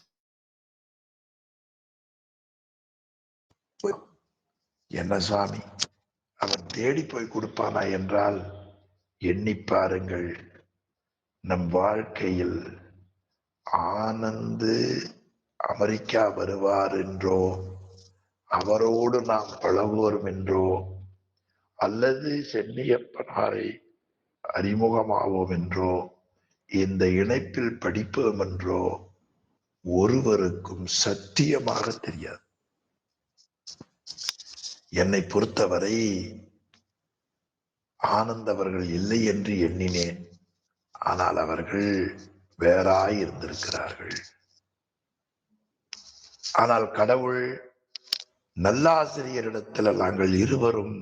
என்ன சுவாமி அவன் தேடி போய் கொடுப்பானா என்றால் எண்ணி பாருங்கள். நம் வாழ்க்கையில் ஆனந்து அமெரிக்கா வருவார் என்றோ, அவரோடு நாம் பழகுவோம் என்றோ, அல்லது சென்னியப்பனாரை அறிமுகமாவோம் என்றோ, இந்த இணைப்பில் படிப்போம் என்றோ ஒருவருக்கும் சத்தியமாக தெரியாது. என்னை பொறுத்தவரை ஆனந்த் அவர்கள் இல்லை என்று எண்ணினேன். ஆனால் அவர்கள் வேறாய் இருந்திருக்கிறார்கள். ஆனால் கடவுள் நல்லாசிரியரிடத்தில் நாங்கள் இருவரும்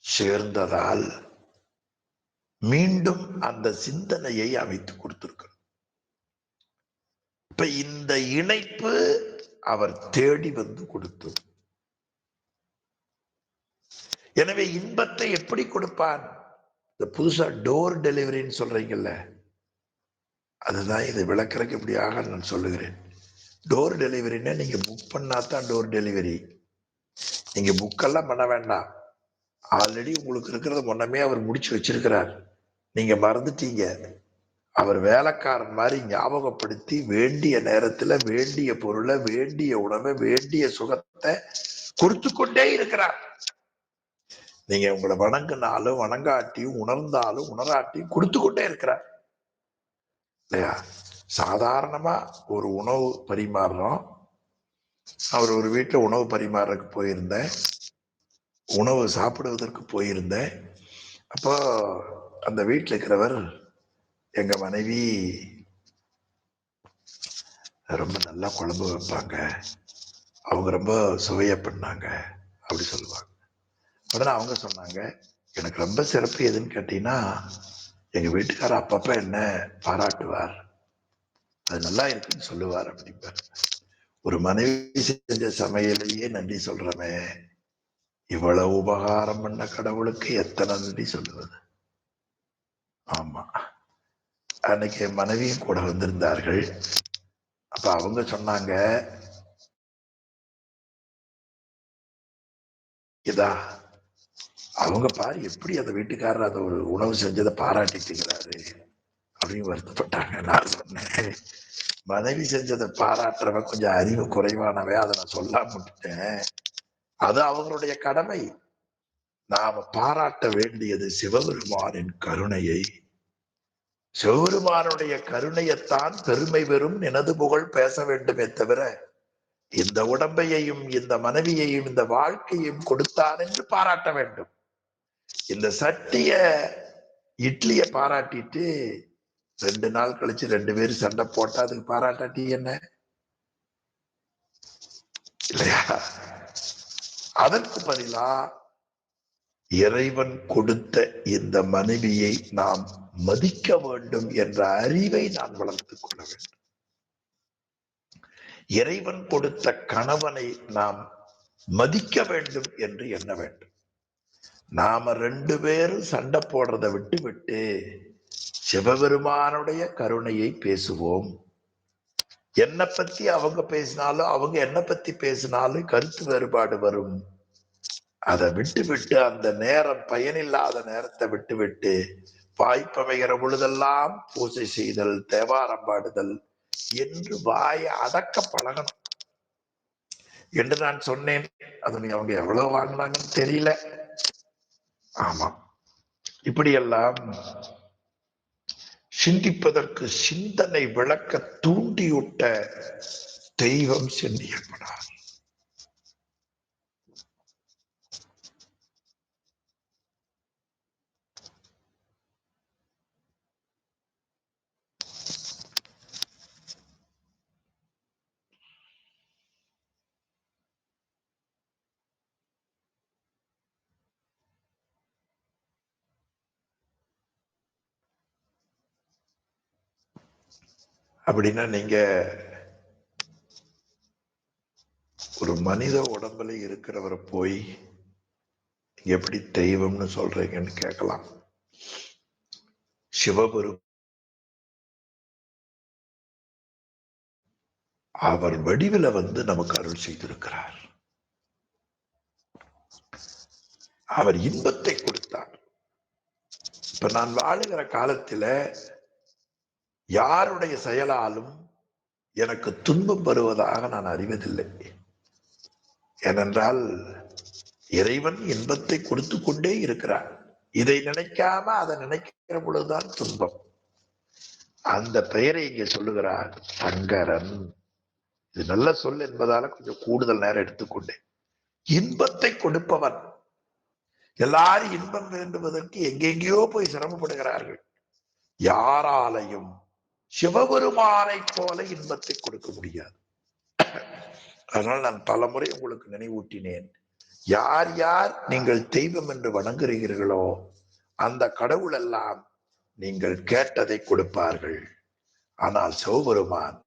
சேர்ந்ததால் மீண்டும் அந்த சிந்தனையை அமைத்து கொடுத்திருக்கிறோம். இப்ப இந்த இணைப்பு அவர் தேடி வந்து கொடுத்தது. எனவே இன்பத்தை எப்படி கொடுப்பான்? இந்த புதுசா டோர் டெலிவரின்னு சொல்றீங்கல்ல, அதுதான் இதை விளக்குறதுக்கு இப்படியாக நான் சொல்லுகிறேன். டோர் டெலிவரின்னா நீங்க புக் பண்ணாதான் டோர் டெலிவரி. நீங்க புக்கெல்லாம் பண்ண வேண்டாம். ஆல்ரெடி உங்களுக்கு இருக்கிறத முன்னமே அவர் முடிச்சு வச்சிருக்கிறார். நீங்க மறந்துட்டீங்க. அவர் வேலைக்காரன் மாதிரி ஞாபகப்படுத்தி வேண்டிய நேரத்துல வேண்டிய பொருளை, வேண்டிய உணவை, வேண்டிய சுகத்தை கொடுத்து கொண்டே இருக்கிறார். நீங்க உங்களை வணங்கினாலும் வணங்காட்டியும் உணர்ந்தாலும் உணராட்டியும் கொடுத்து கொண்டே இருக்கிறார் இல்லையா? சாதாரணமா ஒரு உணவு பரிமாறுறோம். அவர் ஒரு வீட்டுல உணவு பரிமாறக்கு போயிருந்தேன், உணவு சாப்பிடுவதற்கு போயிருந்தேன். அப்போ அந்த வீட்டில் இருக்கிறவர், எங்க மனைவி ரொம்ப நல்லா குழம்பு வைப்பாங்க, அவங்க ரொம்ப சுவையா பண்ணாங்க அப்படி சொல்லுவாங்க. உடனே அவங்க சொன்னாங்க, எனக்கு ரொம்ப சிறப்பு எதுன்னு கேட்டீங்கன்னா, எங்க வீட்டுக்காரர் அப்பப்ப என்ன பாராட்டுவார், அது நல்லா இருக்குன்னு சொல்லுவார் அப்படிப்பார். ஒரு மனைவி செஞ்ச சமையலையே நன்றி சொல்றமே, இவ்வளவு உபகாரம் பண்ண கடவுளுக்கு எத்தனை நன்றி சொல்லுவது. ஆமா, அன்னைக்கு மனைவியும் கூட வந்திருந்தார்கள். அப்ப அவங்க சொன்னாங்க, இதா அவங்க பாரு எப்படி அந்த வீட்டுக்காரர் அந்த ஒரு உணவு செஞ்சதை பாராட்டிட்டுக்கிறாரு அப்படின்னு வருத்தப்பட்டாங்க. நான் சொன்னேன், மனைவி செஞ்சதை பாராட்டுறவன் கொஞ்சம் அறிவு குறைவானவே, அதை நான் சொல்லாம விட்டுட்டேன். அது அவங்களுடைய கடமை. நாம பாராட்ட வேண்டியது சிவபெருமானின் கருணையை, சிவபெருமானுடைய கருணையத்தான் பெருமை பெறும் எனது புகழ் பேச வேண்டுமே தவிர இந்த உடம்பையையும் இந்த மனைவியையும் இந்த வாழ்க்கையும் கொடுத்தான் என்று பாராட்ட வேண்டும். இந்த சட்டிய இட்லிய பாராட்டிட்டு 2 நாள் கழிச்சு 2 பேரும் சண்டை போட்டா அதுக்கு பாராட்டாட்டி என்ன இல்லையா? அதற்கு பதிலா இறைவன் கொடுத்த இந்த மனைவியை நாம் மதிக்க வேண்டும் என்ற அறிவை நான் வளர்த்துக் கொள்ள வேண்டும். இறைவன் கொடுத்த கணவனை நாம் மதிக்க வேண்டும் என்று எண்ண வேண்டும். நாம 2 பேரும் சண்டை போடுறதை விட்டு சிவபெருமானுடைய கருணையை பேசுவோம். என்னை பத்தி அவங்க பேசினாலும் அவங்க என்னை பத்தி பேசினாலும் கருத்து வேறுபாடு வரும். அதை விட்டு அந்த நேரம் பயனில்லாத நேரத்தை விட்டு வாய்ப்பமைகிற பொழுதெல்லாம் பூஜை செய்தல், தேவாரம் பாடுதல் என்று வாயை அடக்க பழகணும் என்று நான் சொன்னேன். அது அவங்க எவ்வளவு வாங்கினாங்கன்னு தெரியல. ஆமா, இப்படியெல்லாம் சிந்திப்பதற்கு சிந்தனை விளக்க தூண்டிவிட்ட தெய்வம் சென்னியப்பனார். அப்படின்னா நீங்க ஒரு மனித உடம்புல இருக்கிறவரை போய் எப்படி தெய்வம்னு சொல்றீங்கன்னு கேட்கலாம். சிவபெருமான் அவர் வடிவில நமக்கு அருள் செய்திருக்கிறார். அவர் இன்பத்தை கொடுத்தார். இப்ப நான் வாழுகிற காலத்துல யாருடைய செயலாலும் எனக்கு துன்பம் வருவதாக நான் அறிவதில்லை. ஏனென்றால் இறைவன் இன்பத்தை கொடுத்து கொண்டே இருக்கிறார். இதை நினைக்காம அதை நினைக்கிற பொழுதுதான் துன்பம். அந்த பெயரை இங்கே சொல்லுகிறார் சங்கரன். இது நல்ல சொல் என்பதால கொஞ்சம் கூடுதல் நேரம் எடுத்துக்கொண்டேன். இன்பத்தை கொடுப்பவன். எல்லாரும் இன்பம் வேண்டுவதற்கு எங்கெங்கேயோ போய் சிரமப்படுகிறார்கள். யாராலையும் சிவபெருமானை போல இன்பத்தை கொடுக்க முடியாது. அதனால் நான் பல முறை உங்களுக்கு நினைவூட்டினேன். யார் யார் நீங்கள் தெய்வம் என்று வணங்குகிறீர்களோ அந்த கடவுள் எல்லாம் நீங்கள் கேட்டதை கொடுப்பார்கள். ஆனால் சிவபெருமான்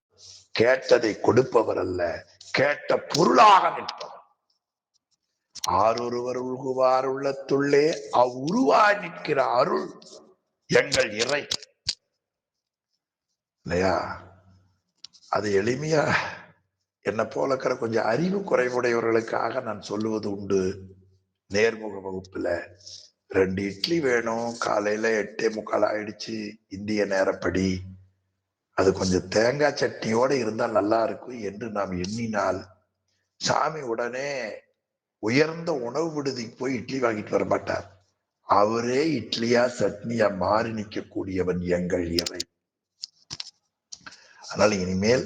கேட்டதை கொடுப்பவர் அல்ல, கேட்ட பொருளாக நிற்பவர். ஆரொருவர் உள்குவார் உள்ளத்துள்ளே அவ்வுருவாய் நிற்கிற அருள் எங்கள் இறை இல்லையா? அது எளிமையா என்னை போல இருக்கிற கொஞ்சம் அறிவு குறைவுடையவர்களுக்காக நான் சொல்லுவது உண்டு. நேர்முக வகுப்புல 2 இட்லி வேணும், காலையில 8:45 ஆயிடுச்சு இந்திய நேரப்படி, அது கொஞ்சம் தேங்காய் சட்னியோட இருந்தா நல்லா இருக்கும் என்று நாம் எண்ணினால் சாமி உடனே உயர்ந்த உணவு விடுதிக்கு போய் இட்லி வாங்கிட்டு வர மாட்டார். அவரே இட்லியா சட்னியா மாறி நிற்கக்கூடியவன் எங்கள் இறை. அதனால இனிமேல்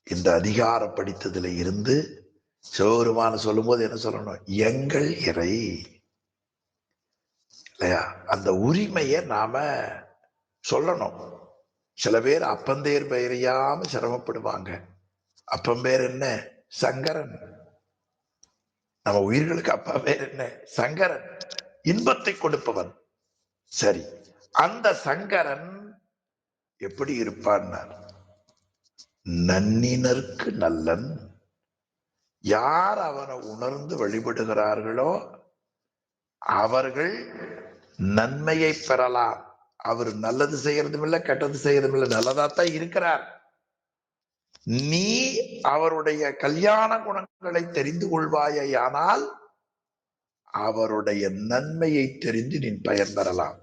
இந்த அதிகார படித்ததுல இருந்து சிவபெருமான சொல்லும் போது என்ன சொல்லணும்? எங்கள் இறை இல்லையா? அந்த உரிமையை நாம சொல்லணும். சில பேர் அப்பந்தேர் பெயரையாம சிரமப்படுவாங்க. அப்பன் பேர் என்ன? சங்கரன். நம்ம உயிர்களுக்கு அப்பா பேர் என்ன? சங்கரன். இன்பத்தை கொடுப்பவன். சரி, அந்த சங்கரன் எப்படி இருப்பான்னார்? நன்னினர்க்கு நல்லன். யார் அவனை உணர்ந்து வழிபடுகிறார்களோ அவர்கள் நன்மையை பெறலாம். அவர் நல்லது செய்யறதும் இல்லை, கெட்டது செய்யறதும் இல்லை, நல்லதாத்தான் இருக்கிறார். நீ அவருடைய கல்யாண குணங்களை தெரிந்து கொள்வாயானால் அவருடைய நன்மையை தெரிந்து நீ பயன் பெறலாம்.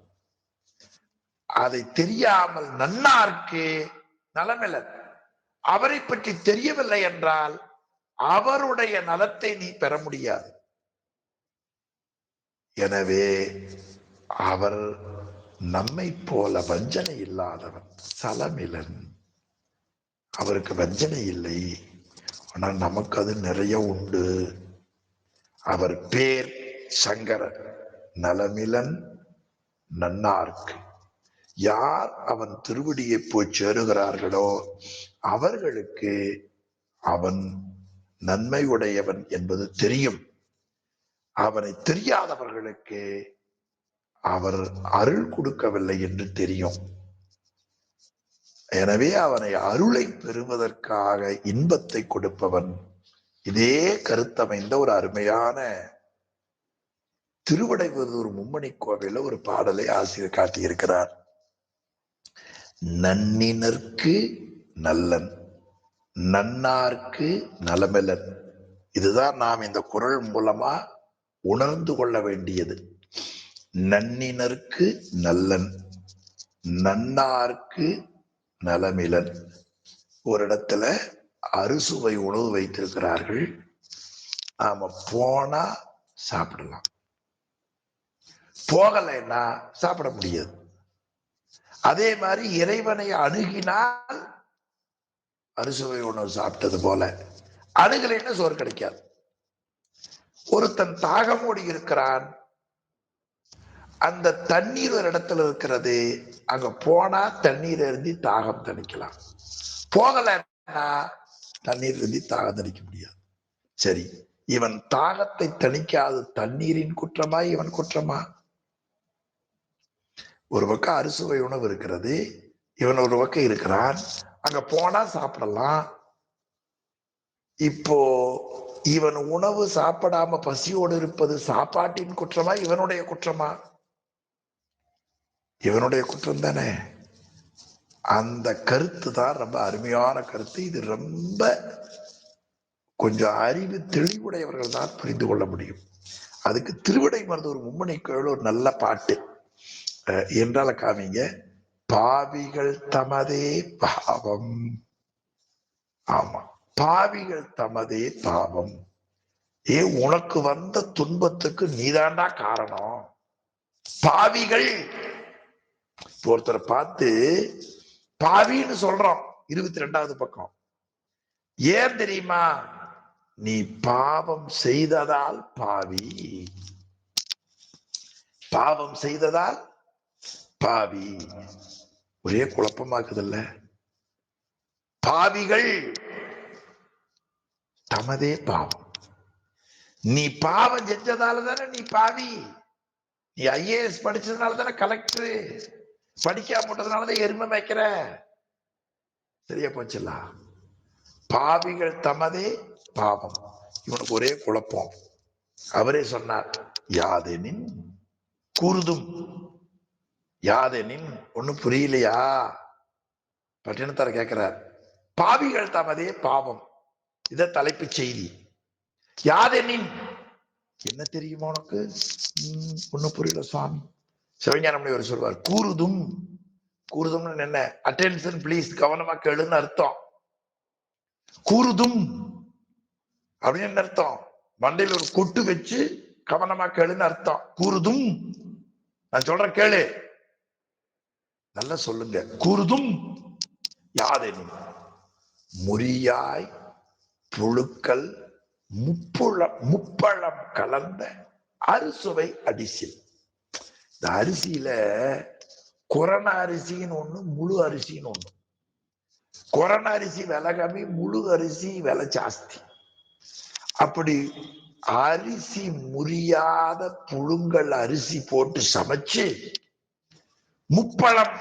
அதை தெரியாமல் நன்னார்க்கு நலமில்லை. அவரை பற்றி தெரியவில்லை என்றால் அவருடைய நலத்தை நீ பெற முடியாது. எனவே அவர் நம்மை போல வஞ்சனை இல்லாதவன் சலமிலன். அவருக்கு வஞ்சனை இல்லை, ஆனால் நமக்கு அது நிறைய உண்டு. அவர் பேர் சங்கரன், நலமிலன் நன்னார்க்கு. யார் அவன் திருவடியை போய் சேருகிறார்களோ அவர்களுக்கு அவன் நன்மை உடையவன் என்பது தெரியும். அவனை தெரியாதவர்களுக்கு அவர் அருள் கொடுக்கவில்லை என்று தெரியும். எனவே அவனை அருளை பெறுவதற்காக இன்பத்தை கொடுப்பவன். இதே கருத்தமைந்த ஒரு அருமையான திருவிடைமருதூர் மும்மணி கோவில ஒரு பாடலை ஆசிரியர் காட்டியிருக்கிறார். நன்னினர்க்கு நல்லன், நன்னார்க்கு நலமெலன். இதுதான் நாம் இந்த குறள் மூலமா உணர்ந்து கொள்ள வேண்டியது. நன்னினர்க்கு நல்லன், நன்னார்க்கு நலமிலன். ஒரு இடத்துல அறுசுவை உணவு வைத்திருக்கிறார்கள். நாம போனா சாப்பிடலாம், போகலைன்னா சாப்பிட முடியாது. அதே மாதிரி இறைவனை அணுகினால் அறுசுவை உணவு சாப்பிட்டது போல, அணுகலைன்னா சோறு கிடைக்காது. ஒருத்தன் தாகமோடி இருக்கிறான், அந்த தண்ணீர் ஒரு இடத்துல இருக்கிறது, அங்க போனா தண்ணீர் அருந்தி தாகம் தணிக்கலாம். போகலைன்னா தண்ணீர் அருந்தி தாகம் தணிக்க முடியாது. சரி, இவன் தாகத்தை தணிக்காத தண்ணீரின் குற்றமா இவன் குற்றமா? ஒரு பக்கம் அறுசுவை உணவு இருக்கிறது, இவன் ஒரு பக்கம் இருக்கிறான், அங்க போனா சாப்பிடலாம். இப்போ இவன் உணவு சாப்பிடாம பசியோடு இருப்பது சாப்பாட்டின் குற்றமா இவனுடைய குற்றமா? இவனுடைய குற்றம் தானே. அந்த கருத்து தான் ரொம்ப அருமையான கருத்து. இது ரொம்ப கொஞ்சம் அறிவு தெளிவுடையவர்கள் தான் புரிந்து கொள்ள முடியும். அதுக்கு திருவிடைமருதூர் மும்மணி கோவில் ஒரு நல்ல பாட்டு என்றால காமிங்க. பாவிகள் தமதே பாவம். ஆமா, பாவிகள் தமதே பாவம். உனக்கு வந்த துன்பத்துக்கு நீதாண்டா காரணம். பாவிகள் ஒருத்தரை பார்த்து பாவின்னு சொல்றோம். 22வது பக்கம். ஏன் தெரியுமா? நீ பாவம் செய்ததால் பாவி, பாவம் செய்ததால் பாவி. ஒரே குழப்பமாக்குதல்ல. பாவிகள் தமதே பாவம். நீ பாவம் செஞ்சதால தானே நீ பாவி. நீ ஐஏஎஸ் படிச்சதுனால தானே கலெக்டர், படிக்காம போட்டதுனாலதான் எருமை வைக்கிற. சரியா போச்சுல. பாவிகள் தமதே பாவம். இவனுக்கு ஒரே குழப்பம். அவரே சொன்னார், யாதெனின் கூறுதும். யாதெனின் ஒண்ணும் புரியலையா? பட்டினத்தார் கேட்கிறார். பாவிகள் தமதே பாவம், இத தலைப்பு செய்தி. யாதெனின் என்ன தெரியுமா உனக்கு? ஒண்ணும் புரியல சுவாமி. சிவஞானமுனிவர் சொல்வார், கூறுதும். கூறுதும்னு என்ன? அட்டென்ஷன் பிளீஸ், கவனமா கேளுன்னு அர்த்தம். கூறுதும் அப்படின்னு என்ன அர்த்தம்? மண்டையில் ஒரு கொட்டு வச்சு கவனமா கேளுன்னு அர்த்தம். கூறுதும், நான் சொல்றேன் கேளு, நல்லா சொல்லுங்க. கூறுதும் யாதெனும் முறியாய் புழுக்கள் முப்பழம் கலந்த அறுசுவை அடிசில். இந்த அரிசியில கொரோனா அரிசின்னு ஒண்ணு, முழு அரிசின்னு ஒண்ணு. கொரோனா அரிசி விலை கம்மி, முழு அரிசி விலை ஜாஸ்தி. அப்படி அரிசி முறியாத புழுங்கல் அரிசி போட்டு சமைச்சு முப்பழம்,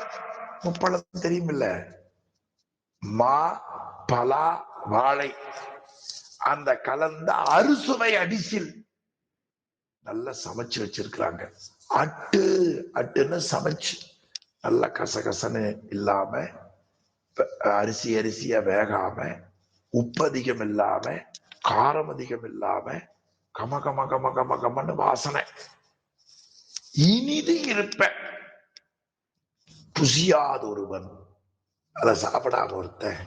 முப்பழம் தெரியுமில்ல, மா பலா வாழை, அந்த கலந்த அறுசுவை அடிசில் நல்லா சமைச்சு வச்சிருக்கிறாங்க. அட்டுன்னு சமைச்சு நல்லா கசகசன்னு இல்லாம, அரிசி அரிசியா வேகாம, உப்பு அதிகம் இல்லாம, காரம் அதிகம் இல்லாம, கம கம கம கம கமன்னு வாசனை, இனிது இருப்ப புசியாத ஒருவன், அதை சாப்பிடாம ஒருத்தன்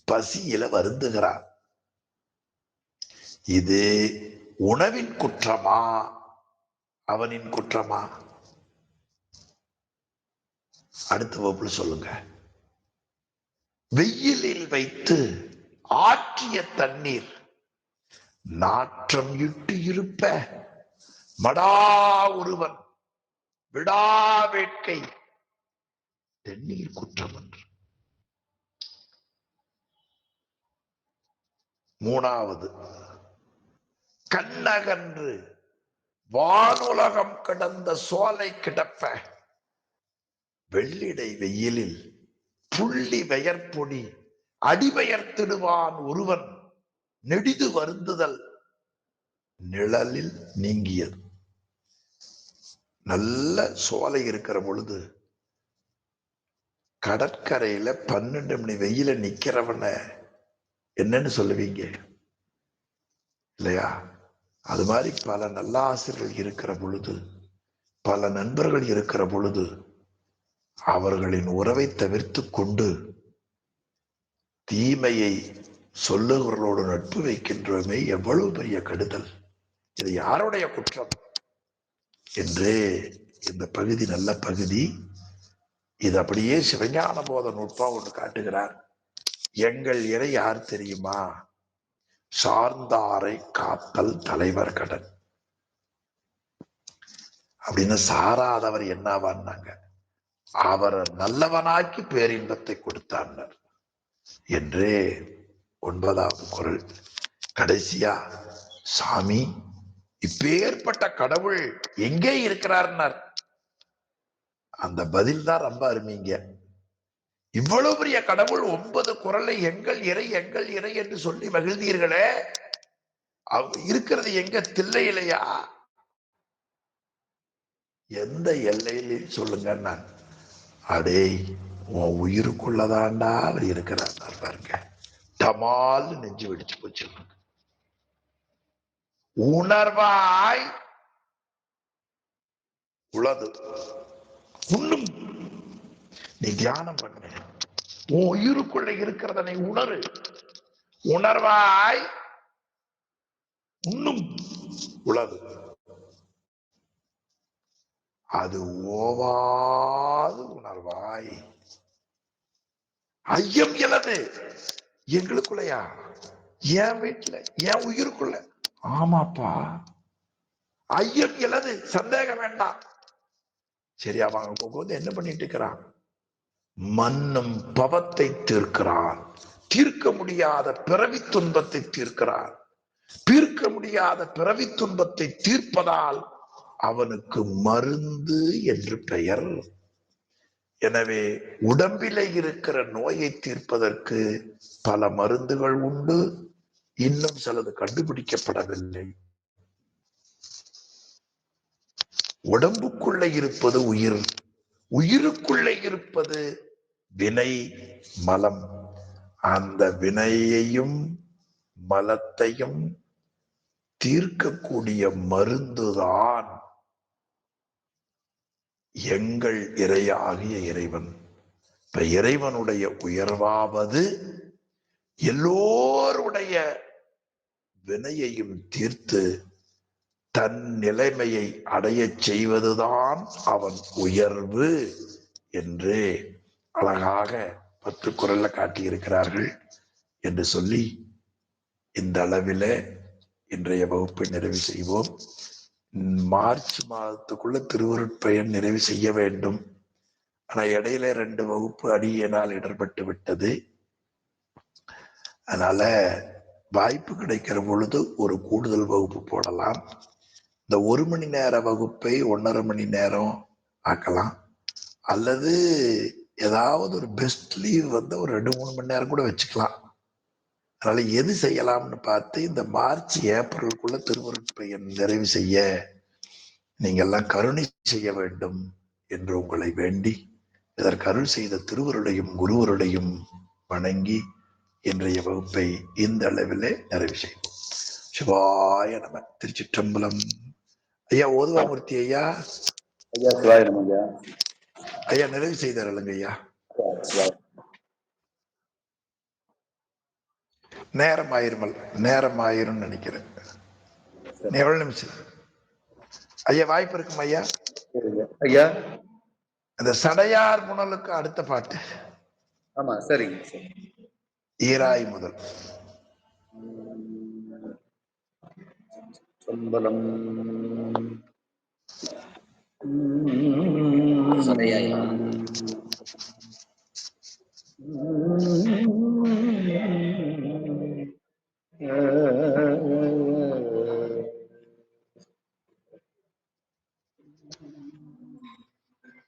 பசியில வருந்துகிறான். இது உணவின் குற்றமா அவனின் குற்றமா? அடுத்த வகுப்புல சொல்லுங்க. வெயிலில் வைத்து ஆற்றிய தண்ணீர் நாற்றம் இட்டு இருப்ப மடா ஒருவன் விடா வேட்கை தென்னீர் குற்றம் என்று. மூணாவது, கண்ணகன்று வானுலகம் கடந்த சோலை கிடப்ப வெள்ளிடை வெயிலில் புள்ளி பெயர்பொடி அடிபெயர்த்திடுவான் ஒருவன் நெடிது வருந்துதல் நிழலில் நீங்கியது. நல்ல சோலை இருக்கிற பொழுது கடற்கரையில 12 மணி வெயில நிக்கிறவன என்னன்னு சொல்லுவீங்க இல்லையா? அது மாதிரி பல நல்ல ஆசிரியர்கள் இருக்கிற பொழுது, பல நண்பர்கள் இருக்கிற பொழுது அவர்களின் உறவை தவிர்த்து கொண்டு தீமையை சொல்லுகிறவர்களோடு நட்பு வைக்கின்றோமே, எவ்வளவு பெரிய கெடுதல்! இது யாருடைய குற்றம் என்று இந்த பகுதி நல்ல பகுதி. இது அப்படியே சிவஞான போத நுட்பா ஒன்று காட்டுகிறார். எங்கள் இறை யார் தெரியுமா? சார்ந்தாரை காத்தல் தலைவர் கடன் அப்படின்னு. சாராதவர் என்னவான்னாங்க? அவரை நல்லவனாக்கி பேரின்பத்தை கொடுத்தார் என்று 9வது குறள். கடைசியா, சாமி இப்பேற்பட்ட கடவுள் எங்கே இருக்கிறார்னார். அந்த பதில் தான் ரொம்ப அருமைங்க. இவ்வளவு பெரிய கடவுள் 9 குறளை எங்கள் இறை எங்கள் இறை என்று சொல்லி மகிழ்ந்தீர்களே, இருக்கிறது எங்க? தில்லையிலையா? எந்த எல்லையில சொல்லுங்க. நான் அடே உன் உயிருக்குள்ளதாண்டா அவர் இருக்கிறார் பாருங்க. டமால் நெஞ்சு வெடிச்சு போச்சு. உணர்வாய் உளது உண்ணும். நீ தியானம் பண்ண, உன் உயிருக்குள்ள இருக்கிறத நீ உணரு. உணர்வாய் உண்ணும் உளது, அது ஓவாது உணர்வாய். ஐயம் எழது எங்களுக்குள்ளயா? என் வீட்டுல, என் உயிருக்குள்ள. ஆமாப்பா, ஐயம் எழது, சந்தேகம் வேண்டாம். சரியா? வாங்க வந்து என்ன பண்ணிட்டு இருக்கிறான்? மன்னும் பவத்தை தீர்க்கிறான். தீர்க்க முடியாத பிறவி துன்பத்தை தீர்க்கிறான். தீர்க்க முடியாத பிறவி துன்பத்தை தீர்ப்பதால் அவனுக்கு மருந்து என்று பெயர். எனவே உடம்பிலே இருக்கிற நோயை தீர்ப்பதற்கு பல மருந்துகள் உண்டு. இன்னும் சிலது கண்டுபிடிக்கப்படவில்லை. உடம்புக்குள்ளே இருப்பது உயிர், உயிருக்குள்ளே இருப்பது வினை மலம். அந்த வினையையும் மலத்தையும் தீர்க்கக்கூடிய மருந்துதான் எங்கள் இறையாகிய இறைவன். இப்ப இறைவனுடைய உயர்வாவது எல்லோருடைய வினையையும் தீர்த்து தன் நிலைமையை அடைய செய்வதுதான் அவன் உயர்வு என்று அழகாக 10 குறள்ல காட்டியிருக்கிறார்கள் என்று சொல்லி இந்த அளவில இன்றைய வகுப்பை நிறைவு செய்வோம். மார்ச் மாதத்துக்குள்ள திருவருட்பயன் நிறைவு செய்ய வேண்டும். ஆனா இடையில 2 வகுப்பு அடியினால் இடர்பட்டு விட்டது. அதனால வாய்ப்பு கிடைக்கிற பொழுது ஒரு கூடுதல் வகுப்பு போடலாம். இந்த 1 மணி நேர வகுப்பை 1.5 மணி நேரம் ஆக்கலாம். அல்லது ஏதாவது ஒரு பெஸ்ட் லீவ் வந்து ஒரு 2-3 மணி நேரம் கூட வச்சுக்கலாம். அதனால எது செய்யலாம்னு பார்த்து இந்த மார்ச் ஏப்ரலுக்குள்ள திருவருட்பயன் நிறைவு செய்ய நீங்க எல்லாம் கருணை செய்ய வேண்டும் என்று உங்களை வேண்டி, இதற்கு அருள் செய்த திருவருடையும் குருவருடையும் வணங்கி இன்றைய வகுப்பை இந்த அளவிலே நிறைவு செய்வோம். சிவாய நம. திருச்சிற்றம்பலம். ஐயா ஓதுவாமூர்த்தி ஐயா. ஐயா சிவாய நம. ஐயா ஐயா நிறைவு செய்தாருங்க ஐயா. நேரம் ஆயிரும் நினைக்கிறேன். எவ்வளவு நிமிஷம் ஐயா வாய்ப்பு இருக்கும் ஐயா? ஐயா அந்த சடையார் புனலுக்கு அடுத்த பாட்டு ஆமா, சரிங்க சரி. ஈராய் முதல். சம்பளம் சடையாய்.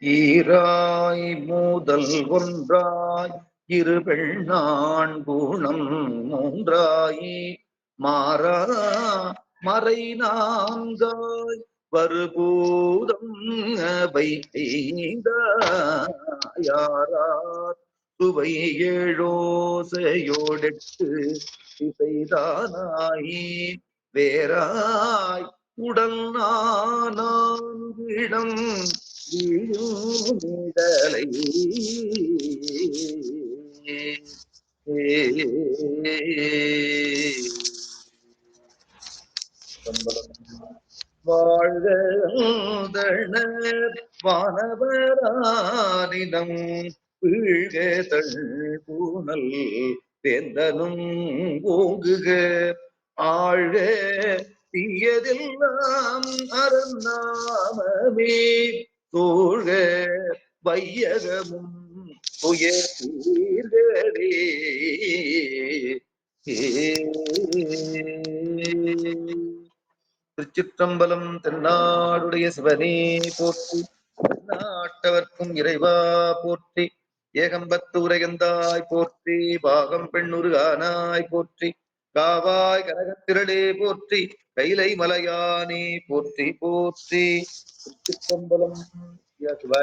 ஈராய் மூதல் ஒன்றாய் இரு பெண்ணான் குணம் மூன்றாயி மாறா மறை நான்காய் வருபூதம் அவை யாரார் சுவை ஏழோசையோடெட்டு திசைதானாயி வேறாய் உடல் நான்கிடம் வீழுமிடலை வாழ்கந்தனர் வானவரானிடம் வீழ்க தள் பூனல் வேந்தனும் ஓங்குக ஆழ்க தீயதெல்லாம் அறநாமமே தோழ்க வையகமும் உயர் தீர்கடே. திருச்சிற்றம்பலம். தென்னாடுடைய சிவனே போற்றி, நாட்டவர்க்கும் இறைவா போற்றி, ஏகம்பத்து உரையந்தாய் போற்றி, பாகம் பெண்ணுரு ஆனாய் போற்றி, காவாய் கனகத்திரளே போற்றி, கைலை மலையானே போற்றி போற்றி. திருச்சிற்றம்பலம்.